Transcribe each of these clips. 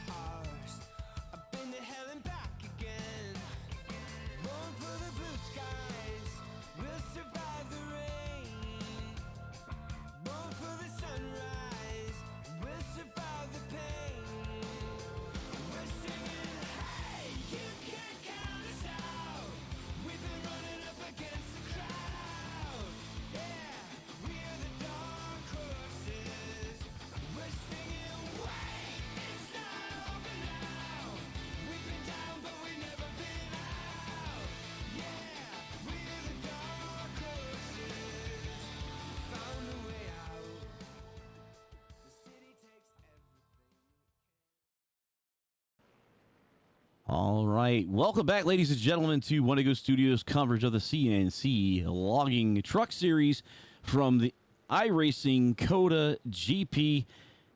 horse. I've been to hell and back again. Born for the blue skies, we'll survive the rain. Born for the sunrise, we'll survive the pain. We're singing, hey, you can't count us out. We've been running up against the crowd. Yeah, we're the dark horses. We're singing, wait, it's not over now. We've been down, but we've never been out. Yeah, we're the dark horses. Found a way out. The city takes everything. All right. Welcome back, ladies and gentlemen, to Wendigo Studios coverage of the CNC Logging Truck Series from the iRacing COTA GP.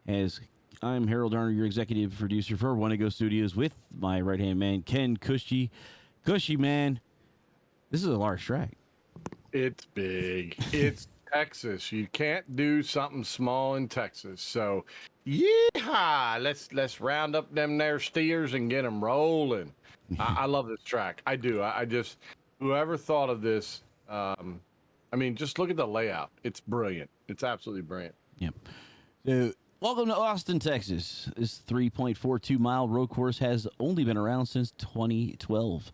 As I'm Harold Darner, your executive producer for Wendigo Studios, with my right-hand man, Ken Cushy. Cushy, man, this is a large track. It's big. It's Texas. You can't do something small in Texas. So, yeehaw! Let's round up them there steers and get them rolling. I love this track. I do. I just, whoever thought of this, I mean, just look at the layout. It's brilliant. It's absolutely brilliant. Yep. So, welcome to Austin, Texas. This 3.42 mile road course has only been around since 2012,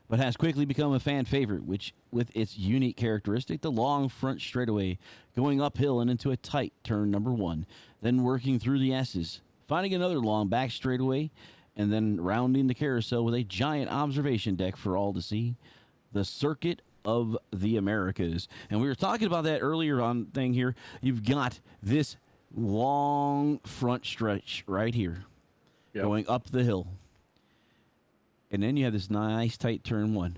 but has quickly become a fan favorite, which, with its unique characteristic, the long front straightaway, going uphill and into a tight turn number one, then working through the S's, finding another long back straightaway, and then rounding the carousel with a giant observation deck for all to see. The Circuit of the Americas. And we were talking about that earlier on thing here. You've got this long front stretch right here, Yep. going up the hill. And then you have this nice tight turn one.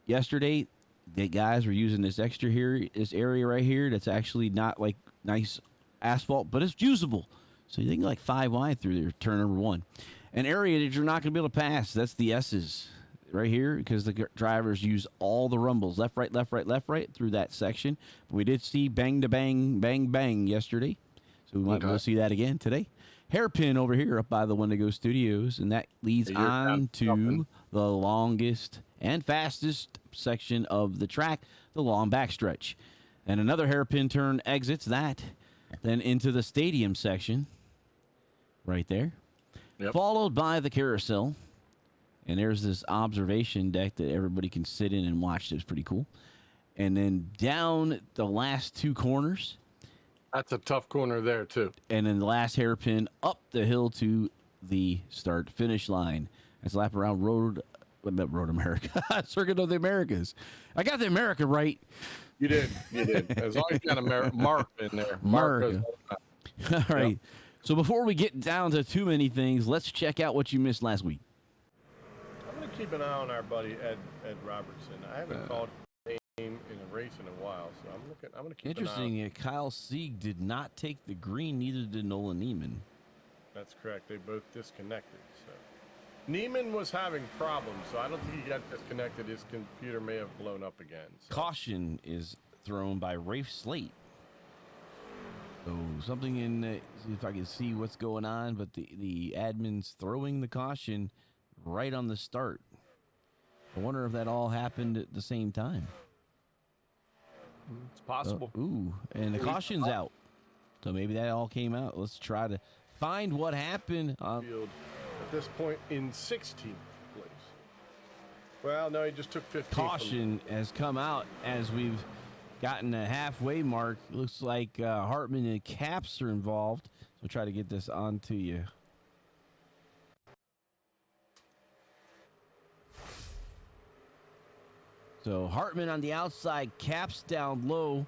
Yesterday, the guys were using this extra here, this area right here that's actually not like nice asphalt, but it's usable. So you can like 5 wide through there, turn number one. An area that you're not going to be able to pass, that's the S's right here, because the drivers use all the rumbles, left, right, left, right, left, right, through that section. But we did see bang to bang, bang, bang yesterday. So we might be able to see that again today. Hairpin over here up by the Wendigo Studios, and that leads Yeah, you're on to jumping. the longest and fastest section of the track, the long backstretch. And another hairpin turn exits that, then into the stadium section right there, Yep. followed by the carousel. And there's this observation deck that everybody can sit in and watch. That's pretty cool. And then down the last 2 corners, That's a tough corner there, too. and then the last hairpin up the hill to the start-finish line. That's a lap around Road America, Circuit of the Americas. I got the America right. You did. You did. As long as you got a mark in there. Mark America. goes- All right. So before we get down to too many things, let's check out what you missed last week. I'm going to keep an eye on our buddy Ed Robertson. I haven't called his name in a race in a while, so I'm going to keep an eye on. Interesting, Kyle Sieg did not take the green, neither did Nolan Neiman. That's correct. They both disconnected. So Neiman was having problems, so I don't think he got disconnected. His computer may have blown up again. So. Caution is thrown by Rafe Slate. So something in see if I can see what's going on, but the admin's throwing the caution right on the start. I wonder if that all happened at the same time. It's possible. Ooh, and the caution's out. So maybe that all came out. Let's try to find what happened. Field at this point in 16th place. Well, no, he just took 15th. Caution has come out as we've gotten a halfway mark. Looks like Hartman and Caps are involved. So try to get this onto you. So Hartman on the outside, Caps down low.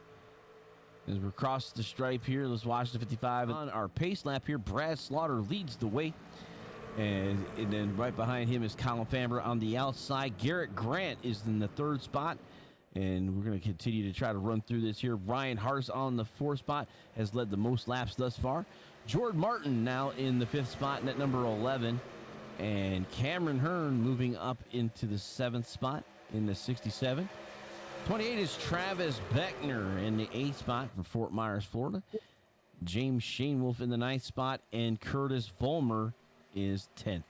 As we're across the stripe here, let's watch the 55 on our pace lap here. Brad Slaughter leads the way. And then right behind him is Colin Famber on the outside. Garrett Grant is in the 3rd spot. And we're going to continue to try to run through this here. Ryan Hars on the 4th spot has led the most laps thus far. Jordan Martin now in the 5th spot at number 11. And Cameron Hearn moving up into the 7th spot in the 67. 28 is Travis Beckner in the 8th spot from Fort Myers, Florida. James Shanewolf in the 9th spot, and Curtis Vollmer is 10th.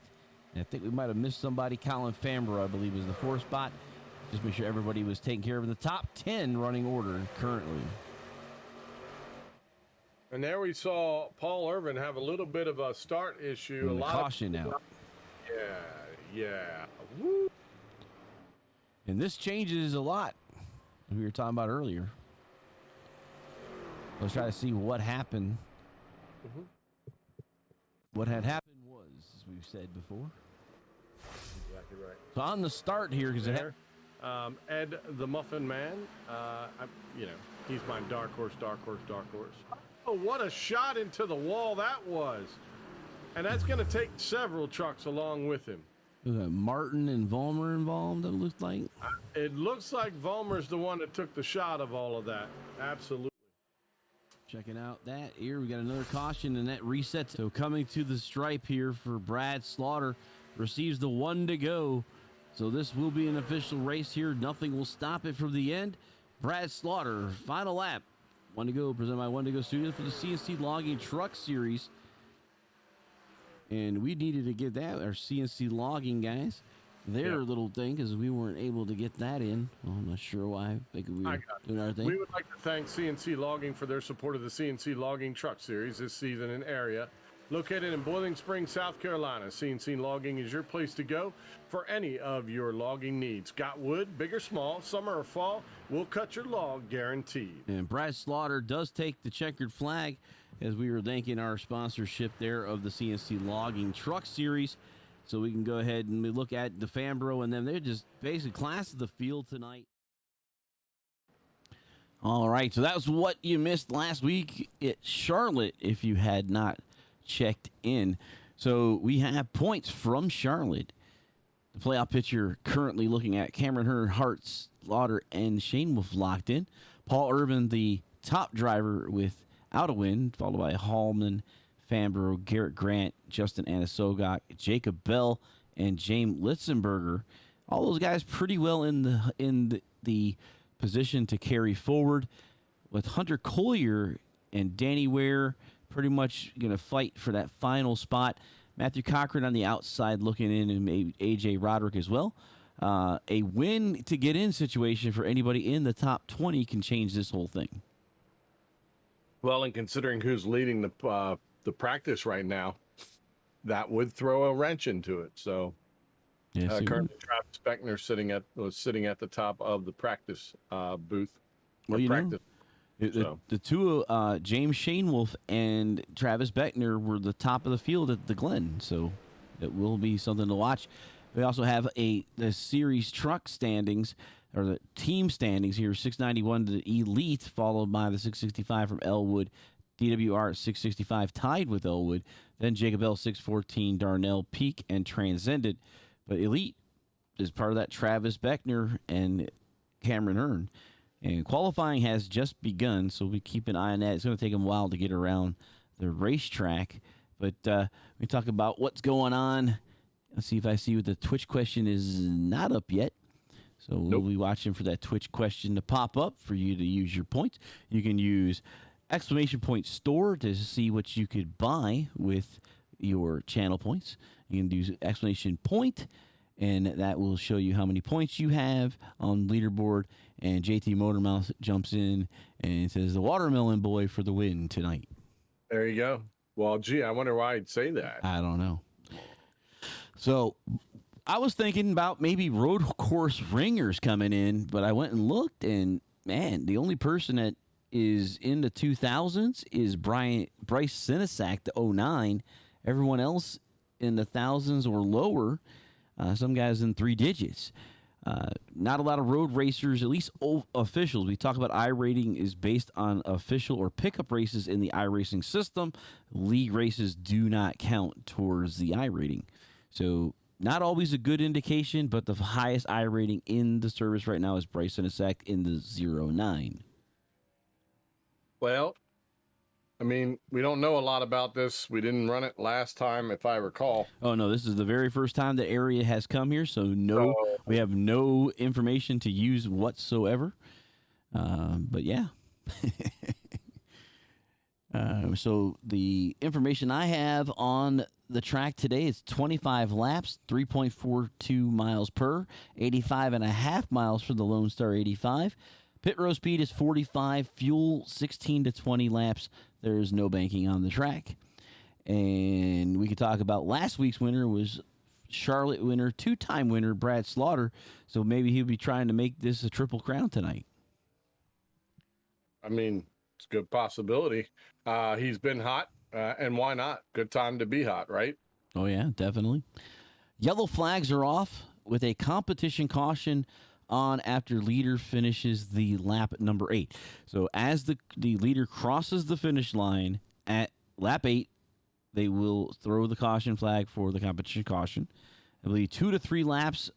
And I think we might have missed somebody. Colin Fambro, I believe, is the 4th spot. Just make sure everybody was taken care of in the top 10 running order currently. And there we saw Paul Irvin have a little bit of a start issue. And a the lot caution of out. Yeah. Woo. And this changes a lot. We were talking about earlier. Let's try to see what happened. Mhm. What had happened was, as we've said before. Exactly right. So on the start here, because There. Ed the Muffin Man, he's my dark horse. Oh, what a shot into the wall that was. And that's going to take several trucks along with him. Martin and Vollmer involved, it looks like. It looks like Vollmer's the one that took the shot of all of that. Absolutely. Checking out that here, we got another caution, and that resets. So coming to the stripe here for Brad Slaughter, receives the 1 to go. So this will be an official race here. Nothing will stop it from the end. Brad Slaughter, final lap. 1 to go, presented by 1 to go Studios for the CNC Logging Truck Series. And we needed to get that, our CNC Logging guys, their little thing, because we weren't able to get that in. Well, I'm not sure why. We were doing our thing. We would like to thank CNC Logging for their support of the CNC Logging Truck Series this season and area. Located in Boiling Springs, South Carolina, CNC Logging is your place to go for any of your logging needs. Got wood, big or small, summer or fall, we'll cut your log guaranteed. And Brad Slaughter does take the checkered flag, as we were thanking our sponsorship there of the CNC Logging Truck Series. So we can go ahead and we look at the Fambro and them. They're just basically class of the field tonight. All right, so that was what you missed last week at Charlotte if you had not checked in. So we have points from Charlotte. The playoff picture currently looking at Cameron Hearn, Hart, Slaughter, and Shanewolf locked in. Paul Urban, the top driver without a win, followed by Hallman, Fambro, Garrett Grant, Justin Anasogok, Jacob Bell, and James Litzenberger. All those guys pretty well in the position to carry forward, with Hunter Collier and Danny Ware pretty much going to fight for that final spot. Matthew Cochran on the outside looking in, and maybe A.J. Roderick as well. A win to get in situation for anybody in the top 20 can change this whole thing. Well, and considering who's leading the practice right now, that would throw a wrench into it. So currently Travis Beckner was sitting at the top of the practice booth. Well, the two, James Shanewolf and Travis Beckner, were the top of the field at the Glen, so it will be something to watch. We also have the series truck standings, or the team standings here, 691 to the Elite, followed by the 665 from Elwood, DWR at 665 tied with Elwood, then Jacob L 614, Darnell, Peak, and Transcendent. But Elite is part of that Travis Beckner and Cameron Hearn. And qualifying has just begun, so we keep an eye on that. It's going to take them a while to get around the racetrack. But we talk about what's going on. Let's see if I see what the Twitch question is not up yet. So we'll be watching for that Twitch question to pop up for you to use your points. You can use exclamation point store to see what you could buy with your channel points. You can do exclamation point, and that will show you how many points you have on leaderboard. And JT Motormouth jumps in and says, the Watermelon Boy for the win tonight. There you go. Well, gee, I wonder why I'd say that. I don't know. So I was thinking about maybe road course ringers coming in, but I went and looked, and, man, the only person that is in the 2000s is Bryce Sinisak, the 09. Everyone else in the thousands or lower. Some guys in 3 digits. Not a lot of road racers, at least officials. We talk about iRating is based on official or pickup races in the iRacing system. League races do not count towards the iRating. So not always a good indication, but the highest iRating in the service right now is Bryce Sinisak in the 09. Well, I mean, we don't know a lot about this. We didn't run it last time, if I recall. Oh, no, this is the very first time the area has come here, so we have no information to use whatsoever. But, yeah. So the information I have on the track today is 25 laps, 3.42 miles per, 85 and a half miles for the Lone Star 85. Pit road speed is 45, fuel 16 to 20 laps. There's no banking on the track. And we could talk about last week's winner was Charlotte winner, two-time winner Brad Slaughter. So maybe he'll be trying to make this a triple crown tonight. I mean, it's a good possibility. He's been hot, and why not? Good time to be hot, right? Oh, yeah, definitely. Yellow flags are off with a competition caution on after leader finishes the lap number 8. So as the leader crosses the finish line at lap 8, they will throw the caution flag for the competition caution. It'll be 2 to 3 laps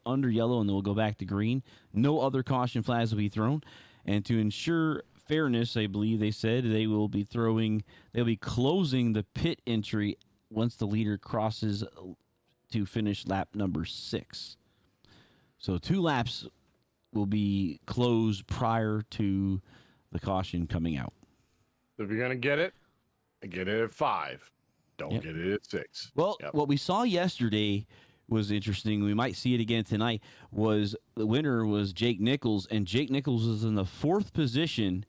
under yellow, and then we'll go back to green. No other caution flags will be thrown. And to ensure fairness, I believe they said they'll be closing the pit entry once the leader crosses to finish lap number 6. So 2 laps will be closed prior to the caution coming out. If you're going to get it at 5. Don't Yep. get it at 6. Well, Yep. what we saw yesterday was interesting. We might see it again tonight. Was the winner was Jake Nichols, and Jake Nichols was in the 4th position,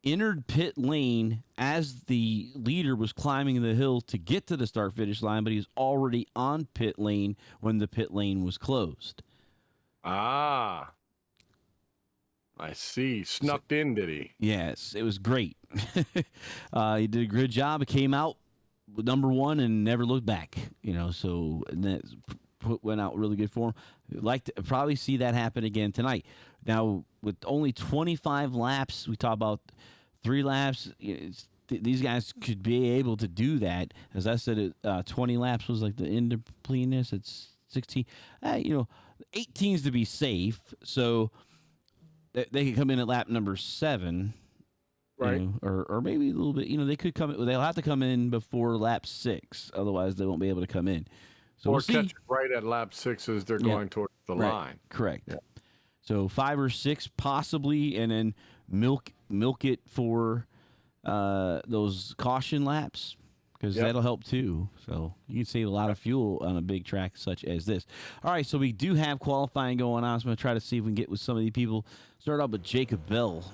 entered pit lane as the leader was climbing the hill to get to the start finish line, but he was already on pit lane when the pit lane was closed. I see. Snuck in, did he? Yes, it was great. He did a good job. It came out with number 1 and never looked back. So and that went out really good for him. Like to probably see that happen again tonight. Now with only 25 laps, we talk about 3 laps. These guys could be able to do that. As I said, 20 laps was like the end of cleanness. It's 16. 18's to be safe. So they could come in at lap number 7. Right. Or maybe a little bit. They could come. They'll have to come in before lap 6, otherwise they won't be able to come in. So Or we'll see. catch it right at lap 6 as they're going towards the Right. line. Correct. Yeah. So 5 or 6 possibly, and then milk it for those caution laps, because that'll help too. So you can save a lot of fuel on a big track such as this. All right, so we do have qualifying going on. So I'm going to try to see if we can get with some of these people. Start out with Jacob Bell.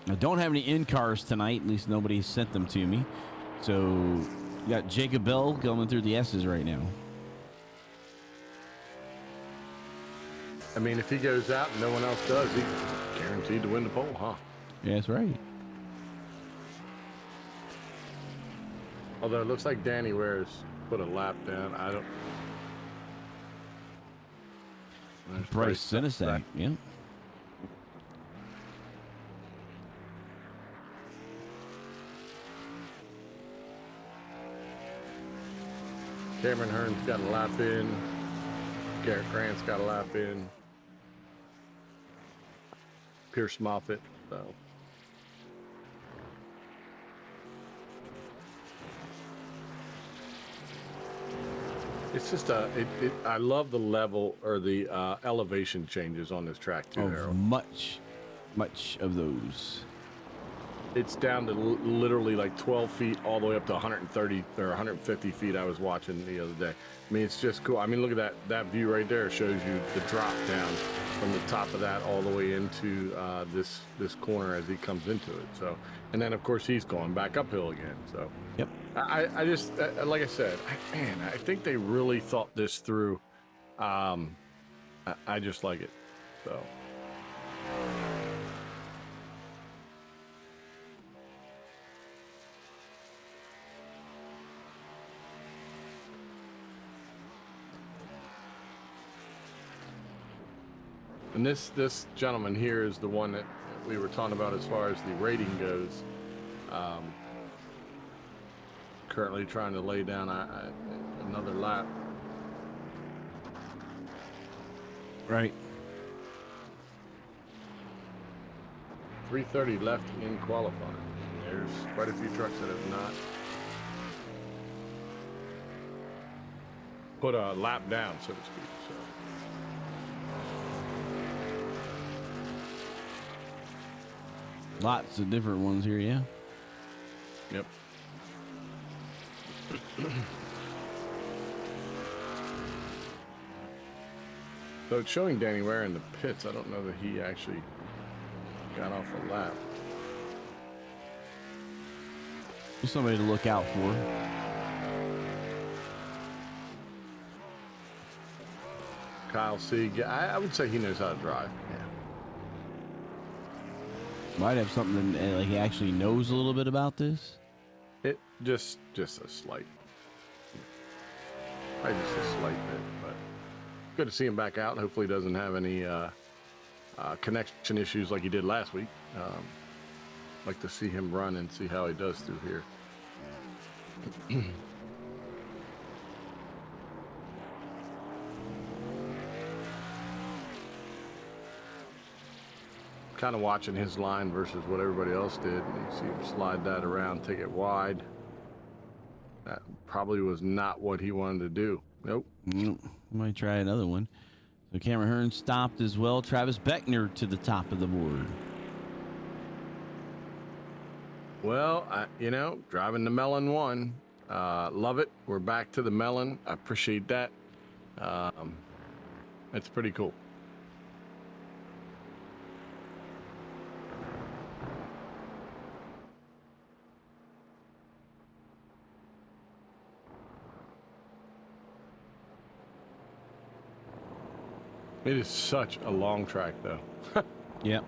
I don't have any in-cars tonight. At least nobody sent them to me. So we got Jacob Bell going through the S's right now. I mean, if he goes out and no one else does, he's guaranteed to win the pole, huh? Yeah, that's right. Although it looks like Danny Ware's put a lap down. I don't. There's Bryce Sinisek, yeah. Cameron Hearn's got a lap in. Garrett Grant's got a lap in. Pierce Moffitt, so. It's just I love the level or the elevation changes on this track too, Oh, Harold. much of those. It's down to literally like 12 feet all the way up to 130 or 150 feet I was watching the other day. I mean, it's just cool. I mean, look at that view right there. It shows you the drop down from the top of that all the way into this corner as he comes into it. So, and then of course he's going back uphill again. So, Yep. I just like I said, I think they really thought this through. I just like it. So. And this gentleman here is the one that we were talking about as far as the rating goes. Currently trying to lay down another lap. Right. 3:30 left in qualifying. There's quite a few trucks that have not put a lap down, so to speak. So. Lots of different ones here, yeah. Yep. So it's showing Danny Ware in the pits. I don't know that he actually got off a lap. Just somebody to look out for. Kyle C. I would say he knows how to drive. Yeah. Might have something like he actually knows a little bit about this. It just a slight, maybe just a slight bit, but good to see him back out. Hopefully, he doesn't have any connection issues like he did last week. Like to see him run and see how he does through here. Kind of watching his line versus what everybody else did, and you see him slide that around, take it wide. That probably was not what he wanted to do. Nope. Might try another one. So Cameron Hearn stopped as well. Travis Beckner to the top of the board. Well, driving the Melon 1. Love it. We're back to the Melon. I appreciate that. It's pretty cool. It is such a long track, though. Yep.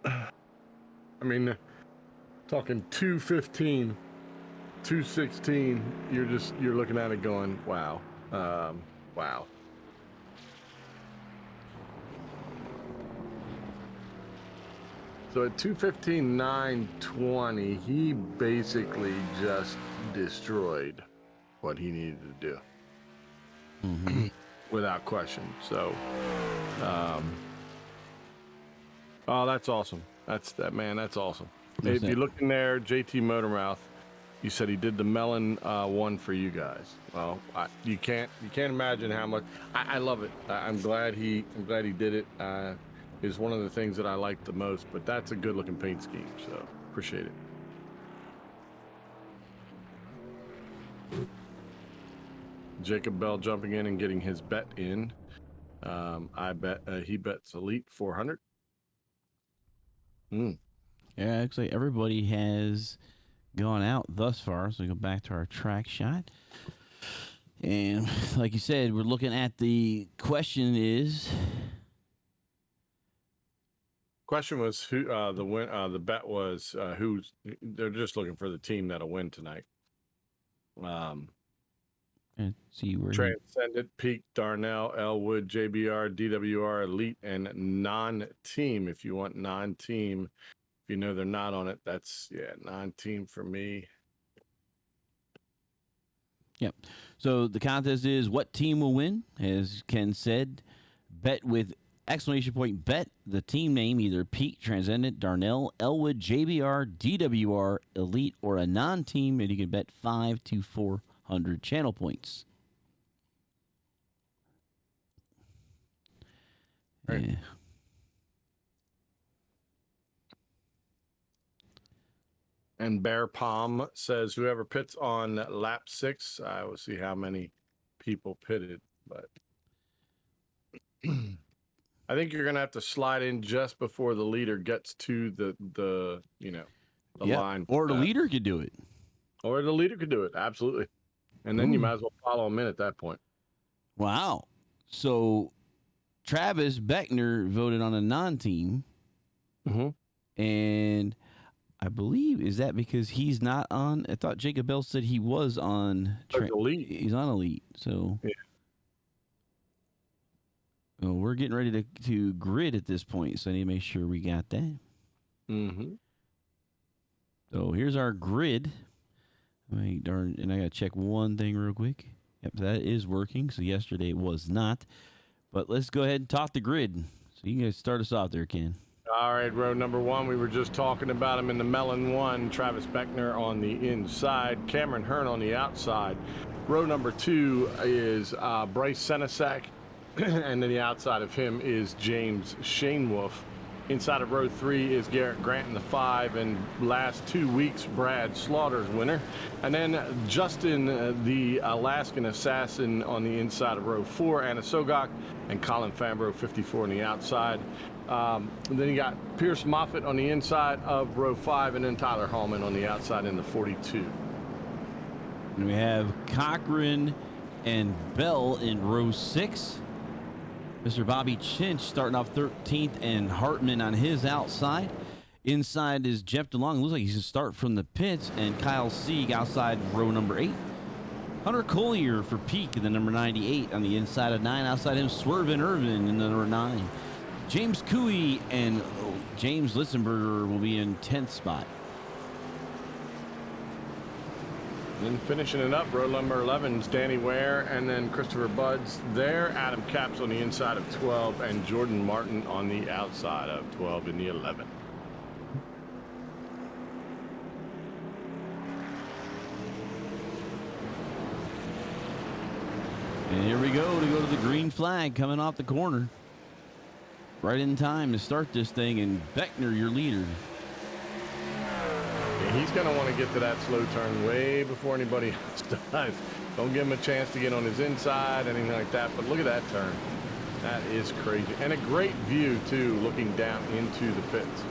I mean, talking 215, 216. You're looking at it going, wow, wow. So at 215.920, he basically just destroyed what he needed to do. Mm-hmm. Without question. So, oh, that's awesome. That's awesome. If you look in there, JT Motormouth, you said he did the Melon 1 for you guys. Well, you can't imagine how much. I love it. I'm glad he did it. Is one of the things that I like the most. But that's a good looking paint scheme. So appreciate it. Jacob Bell jumping in and getting his bet in. I bet he bets Elite 400. Yeah, actually, everybody has gone out thus far. So we go back to our track shot. And like you said, we're looking at the question is. Question was who the win. The bet was who's. They're just looking for the team that'll win tonight. Let's see where Transcendent, Peak, Darnell, Elwood, JBR, DWR, Elite, and non-team. If you want non-team, if you know they're not on it, that's non-team for me. Yep. So the contest is what team will win, as Ken said. Bet with exclamation point bet the team name, either Peak, Transcendent, Darnell, Elwood, JBR, DWR, Elite, or a non-team, and you can bet 5 to 400 channel points. Right. Yeah. And Bear Palm says whoever pits on lap 6, I will see how many people pitted, but I think you're gonna have to slide in just before the leader gets to the line. Or the leader could do it. Or the leader could do it, absolutely. And then you might as well follow him in at that point. Wow. So Travis Beckner voted on a non-team. Mm-hmm. And I believe, is that because he's not on? I thought Jacob Bell said he was on. Elite. He's on Elite. So yeah. Well, we're getting ready to grid at this point, so I need to make sure we got that. Mm-hmm. So here's our grid. And I got to check one thing real quick. Yep, that is working. So yesterday it was not. But let's go ahead and talk the grid. So you can start us off there, Ken. All right, row number 1, we were just talking about him in the Melon 1. Travis Beckner on the inside, Cameron Hearn on the outside. Row number 2 is Bryce Senesac, and then the outside of him is James Shanewoolf. Inside of row 3 is Garrett Grant in the 5, and last 2 weeks, Brad Slaughter's winner. And then Justin, the Alaskan Assassin, on the inside of row 4, Anna Sogok, and Colin Fambro, 54 on the outside. And then you got Pierce Moffitt on the inside of row 5, and then Tyler Hallman on the outside in the 42. And we have Cochran and Bell in row 6. Mr. Bobby Chinch starting off 13th, and Hartman on his outside. Inside is Jeff DeLong. Looks like he's going to start from the pits, and Kyle Sieg outside row number 8. Hunter Collier for Peak in the number 98 on the inside of 9. Outside him, Swervin Irvin in the number 9. James Cooey and James Litzenberger will be in 10th spot. And then finishing it up, row number 11 is Danny Ware, and then Christopher Buds there. Adam Capps on the inside of 12, and Jordan Martin on the outside of 12 in the 11. And here we go to the green flag coming off the corner. Right in time to start this thing, and Beckner, your leader. He's going to want to get to that slow turn way before anybody else does. Don't give him a chance to get on his inside, anything like that. But look at that turn. That is crazy. And a great view, too, looking down into the pits.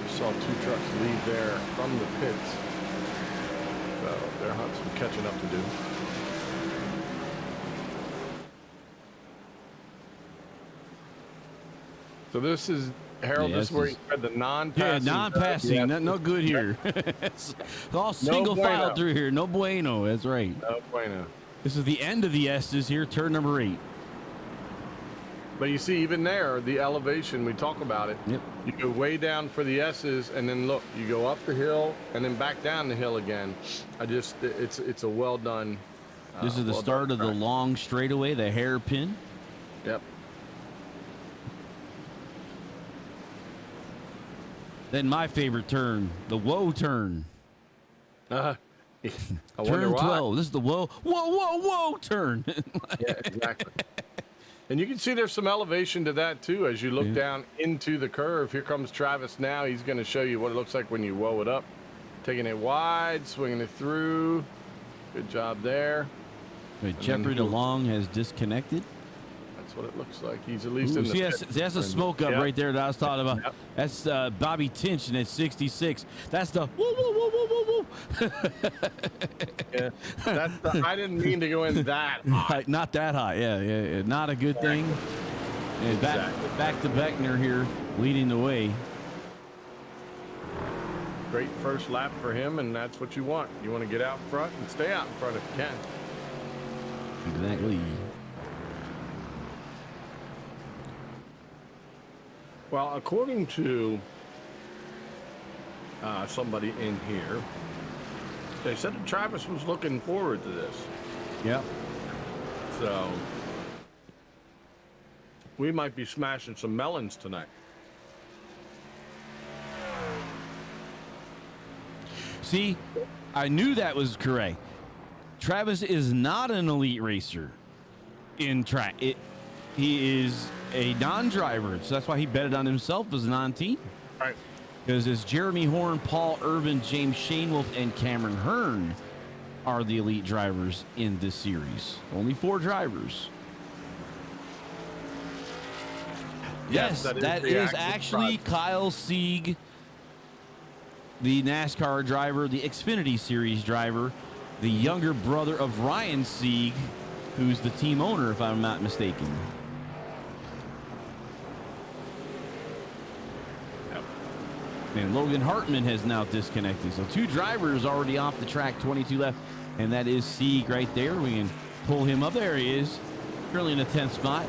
We saw 2 trucks leave there from the pits. So they'll have some catching up to do. So this is, Harold, Yeah, this is where you had the non-passing. Yeah, non-passing. No good here. It's all single file through here. No bueno. That's right. No bueno. This is the end of the S's here, turn number 8. But you see, even there, the elevation, we talk about it. Yep. You go way down for the S's, and then look, you go up the hill and then back down the hill again. It's a well done. This is the start of the long straightaway, the hairpin. Yep. Then my favorite turn, the whoa turn. I wonder Turn why. 12. This is the whoa turn. Yeah, exactly. And you can see there's some elevation to that too as you look down into the curve. Here comes Travis now. He's going to show you what it looks like when you whoa it up. Taking it wide, swinging it through. Good job there. Wait, Jeffrey DeLong has disconnected. That's what it looks like. He's at least in the See, pit. that's a smoke up right there that I was talking about. Yep. That's Bobby Tinch and at 66. That's the whoa. Yeah, that's the, I didn't mean to go in that high. Not that high. Yeah. Not a good thing. And back to Beckner here, leading the way. Great first lap for him, and that's what you want. You want to get out front and stay out in front if you can. Exactly. Well, according to somebody in here, they said that Travis was looking forward to this. Yep. So we might be smashing some melons tonight. See, I knew that was correct. Travis is not an elite racer in track. He is a non-driver, so that's why he betted on himself as a non-team. Right. Because it's Jeremy Horn, Paul Irvin, James Shanewolf, and Cameron Hearn are the elite drivers in this series. Only 4 drivers. Yes, that is actually Kyle Sieg, the NASCAR driver, the Xfinity Series driver, the younger brother of Ryan Sieg, who's the team owner, if I'm not mistaken. And Logan Hartman has now disconnected. So 2 drivers already off the track, 22 left. And that is Sieg right there. We can pull him up. There he is. Currently in the 10th spot.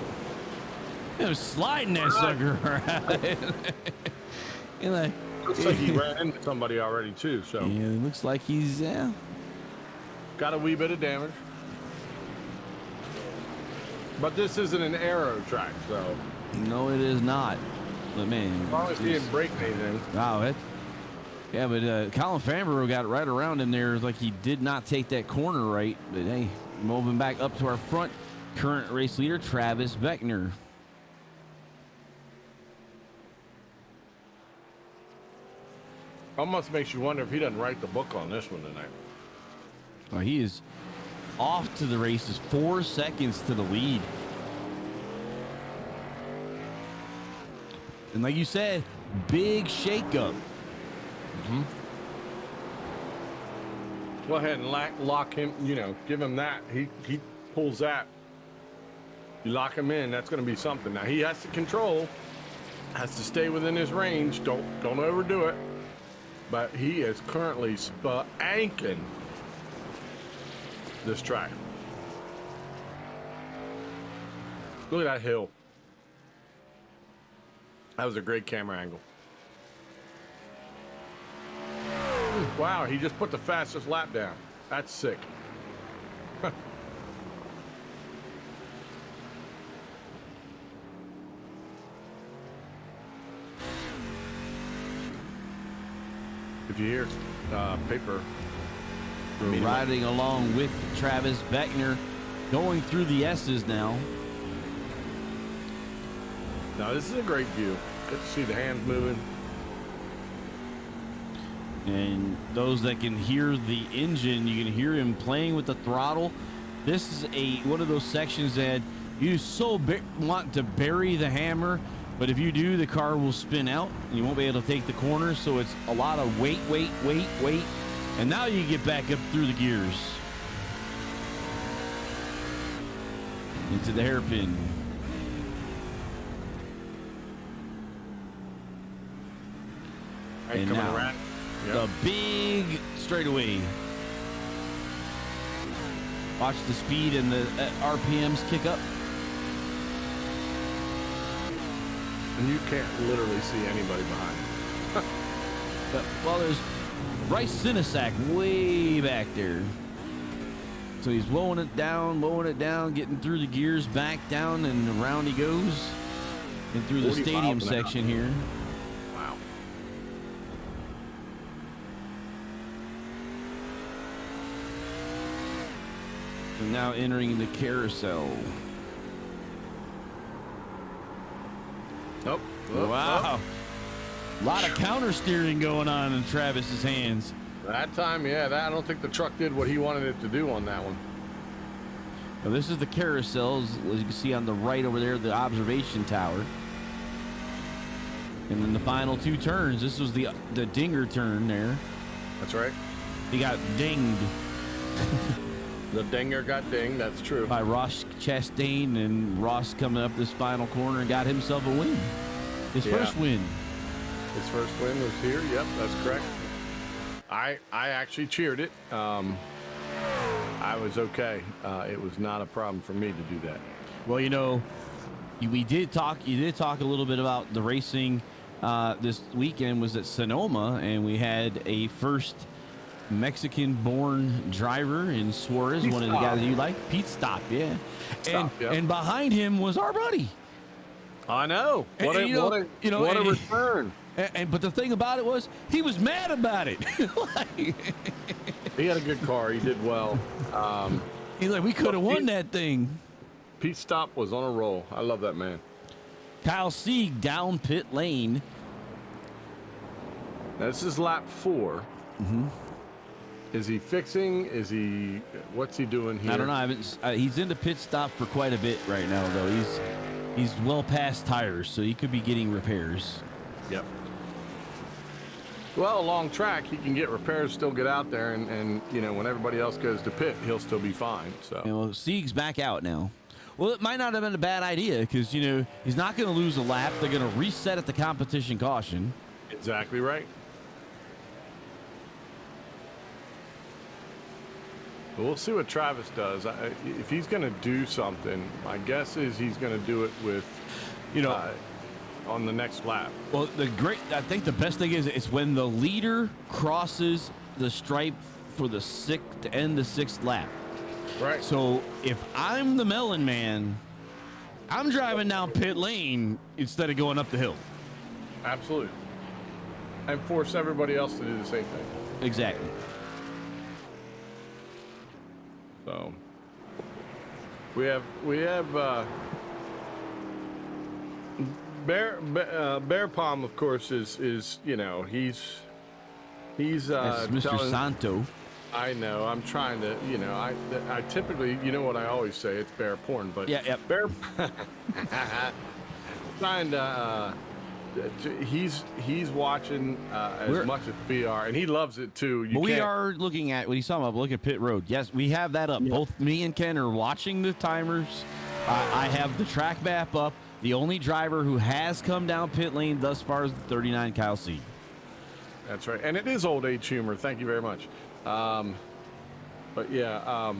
It was sliding that sucker around. Looks like he ran into somebody already too. So yeah, it looks like he's got a wee bit of damage. But this isn't an aero track, so. No, it is not. But man, As long as he didn't break anything. wow, yeah, but Colin Fambro got right around him there. It's like he did not take that corner right. But hey, moving back up to our front, current race leader, Travis Beckner. Almost makes you wonder if he doesn't write the book on this one tonight. Oh, he is off to the races, 4 seconds to the lead. And like you said, big shakeup. Go ahead and lock him, give him that. He pulls that. You lock him in, that's going to be something. Now he has to control, has to stay within his range. Don't overdo it. But he is currently spanking this track. Look at that hill. That was a great camera angle. Wow, he just put the fastest lap down. That's sick. If you hear paper. We're riding along with Travis Beckner, going through the S's now. Now this is a great view. Good to see the hands moving. And those that can hear the engine, you can hear him playing with the throttle. This is one of those sections that you want to bury the hammer, but if you do, the car will spin out and you won't be able to take the corner. So it's a lot of wait. And now you get back up through the gears. Into the hairpin. Right, And coming now, around. Yep. the big straightaway. Watch the speed and the RPMs kick up. And you can't literally see anybody behind you. Well, there's Bryce Sinisak way back there. So he's blowing it down, getting through the gears, back down, and around he goes. And through the 40 stadium miles an hour. section here. Wow. And now entering the carousel. Nope. Wow. A lot of counter steering going on in Travis's hands. That time, yeah, I don't think the truck did what he wanted it to do on that one. Now this is the carousel, as you can see on the right over there, the observation tower. And then the final 2 turns. This was the dinger turn there. That's right. He got dinged The dinger got dinged. That's true. by Ross Chastain, and Ross coming up this final corner and got himself a win. His Yeah. first win. His first win was here. Yep, that's correct. I actually cheered it. I was okay. It was not a problem for me to do that. Well, you did talk a little bit about the racing this weekend was at Sonoma, and we had a first Mexican-born driver in Suarez, Pete one of the Stop. guys that you like, Pete Stop, yeah. Stop, yep. And behind him was our buddy. I know. And- What and, a and- return. But the thing about it was he was mad about it. He had a good car. He did well. He's like, we could have won that thing. Pete Stop was on a roll. I love that man. Kyle Sieg down pit lane. Now, this is lap 4. Mm-hmm. Is he fixing? What's he doing here? I don't know. He's into pit stop for quite a bit right now, though. He's well past tires, so he could be getting repairs. Yep. Well, a long track, he can get repairs, still get out there, and when everybody else goes to pit, he'll still be fine. So Sieg's back out now. Well, it might not have been a bad idea because, he's not going to lose a lap. They're going to reset at the competition caution. exactly right. We'll see what Travis does. If he's going to do something, my guess is he's going to do it with, on the next lap. Well, I think the best thing is it's when the leader crosses the stripe for the sixth lap. Right. So if I'm the melon man, I'm driving down pit lane instead of going up the hill. Absolutely. And force everybody else to do the same thing. Exactly. So We have Bear Palm, of course, is you know he's That's Mr. telling. Santo. I know. I'm trying to, you know, I typically, you know what I always say, it's bear porn, but Yeah. bear trying to he's watching as much as we are, and he loves it too. But we are looking at what he's talking about. Look at pit road. Yes, we have that up. Yeah. Both me and Ken are watching the timers. I have the track map up. The only driver who has come down pit lane thus far is the 39 Kyle C. That's right, and it is old age humor. Thank you very much. But yeah,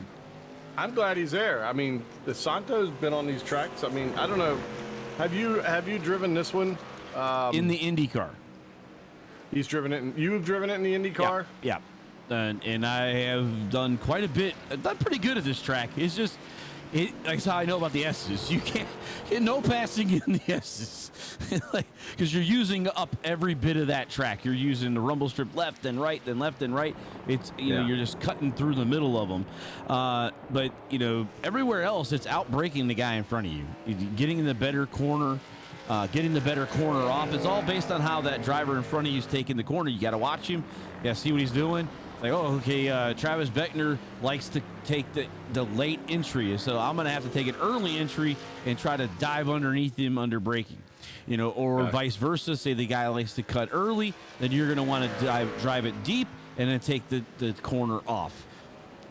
I'm glad he's there. I mean, the Santo's been on these tracks. I mean, I don't know. Have you driven this one? In the IndyCar. He's driven it. You've driven it in the IndyCar? Yeah. And I have done quite a bit. I've done pretty good at this track. It's just, that's how I know about the S's. You can't get no passing in the S's. Because you're using up every bit of that track. You're using the rumble strip left and right, then left and right. It's, you know, you're just cutting through the middle of them. But, you know, everywhere else, it's out braking the guy in front of you. Getting in the better corner. Getting the better corner off. It's all based on how that driver in front of you is taking the corner. You got to watch him. You got to see what he's doing. Like, oh, okay, Travis Beckner likes to take the late entry, so I'm going to have to take an early entry and try to dive underneath him under braking. You know, or vice versa. Say the guy likes to cut early, then you're going to want to drive it deep and then take the corner off.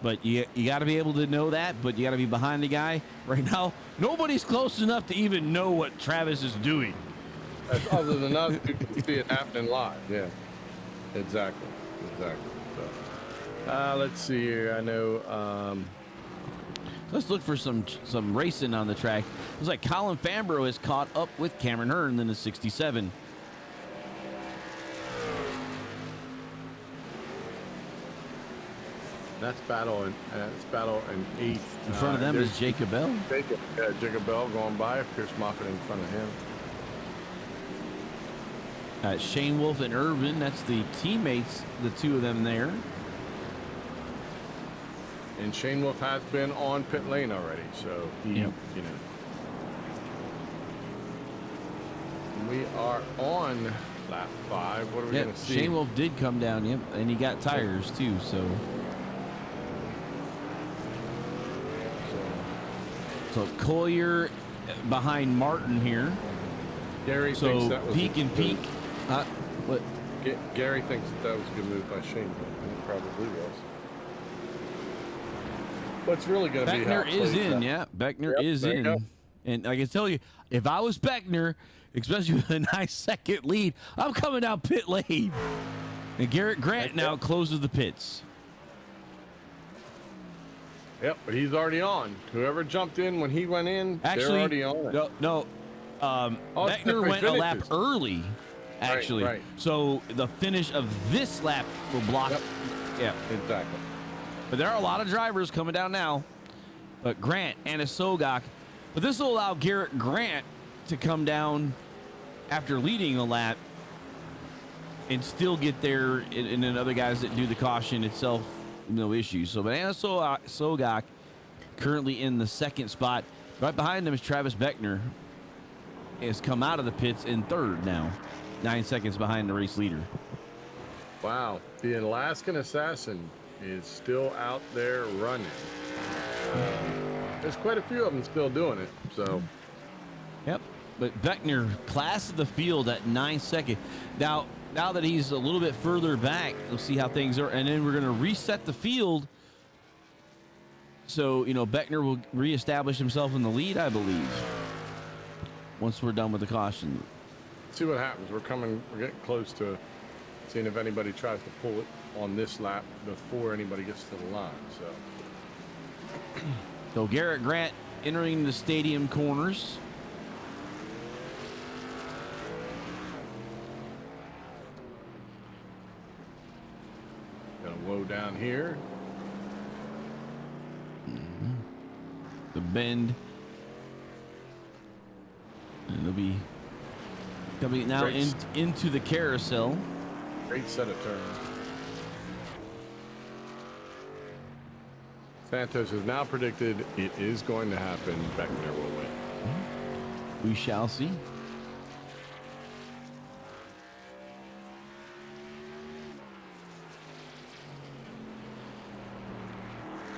But you got to be able to know that, but you got to be behind the guy. Right now, nobody's close enough to even know what Travis is doing. Other than us, you can see it happening live. Yeah, exactly. So, let's see here. I know. Let's look for some racing on the track. Looks like Colin Fambro has caught up with Cameron Hearn in the 67. That's battle in eighth. In front of them is Jacob Bell. Jacob Bell going by. Pierce Moffitt in front of him. Shane Wolf and Irvin, that's the teammates, the two of them there. And Shane Wolf has been on pit lane already, so he, you know. We are on lap 5. What are we going to see? Shane Wolf did come down, and he got tires too, So Collier behind Martin here. Gary thinks that was peak and peak. What? Gary thinks that was a good move by Shane, and it probably was. What's really going to be Beckner is in, Beckner is in. Go. And I can tell you, if I was Beckner, especially with a 9-second lead, I'm coming down pit lane. And Garrett Grant now closes the pits. Yep, but he's already on. Whoever jumped in when he went in, Actually, they're already on it. No. Beckner went a lap early, actually. Right. So the finish of this lap will block. Yep. Yeah. Exactly. But there are a lot of drivers coming down now. But Grant and Sogak. But this will allow Garrett Grant to come down after leading a lap and still get there, and then other guys that do the caution itself, no issues. So Banana Sogak currently in the second spot. Right behind him is Travis Beckner. Has come out of the pits in third now. 9 seconds behind the race leader. Wow. The Alaskan Assassin is still out there running. There's quite a few of them still doing it. So. Yep. But Beckner, class of the field at 9 seconds. Now that he's a little bit further back, we'll see how things are. And then we're going to reset the field. So, Beckner will reestablish himself in the lead, I believe, once we're done with the caution. See what happens. We're getting close to seeing if anybody tries to pull it on this lap before anybody gets to the line. So Garrett Grant entering the stadium corners. Got a woe down here. The bend. And they'll be coming now into the carousel. Great set of turns. Santos has now predicted it is going to happen. Beckner will win. We shall see.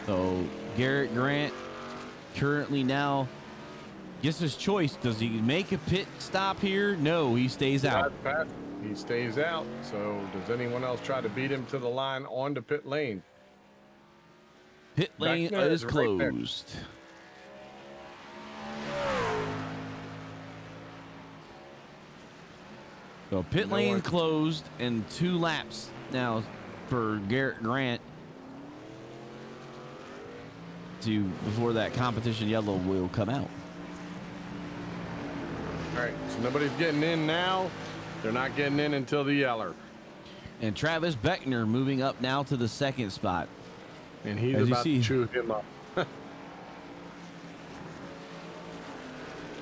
So Garrett Grant currently now gets his choice. Does he make a pit stop here? No, he stays out. He stays out. So does anyone else try to beat him to the line onto pit lane? Pit lane Beckner is is right there. closed. So pit No lane one- closed and 2 laps now for Garrett Grant before that competition yellow will come out. All right, so nobody's getting in now. They're not getting in until the yeller. And Travis Beckner moving up now to the 2nd spot. And he's As you about see- to chew him up.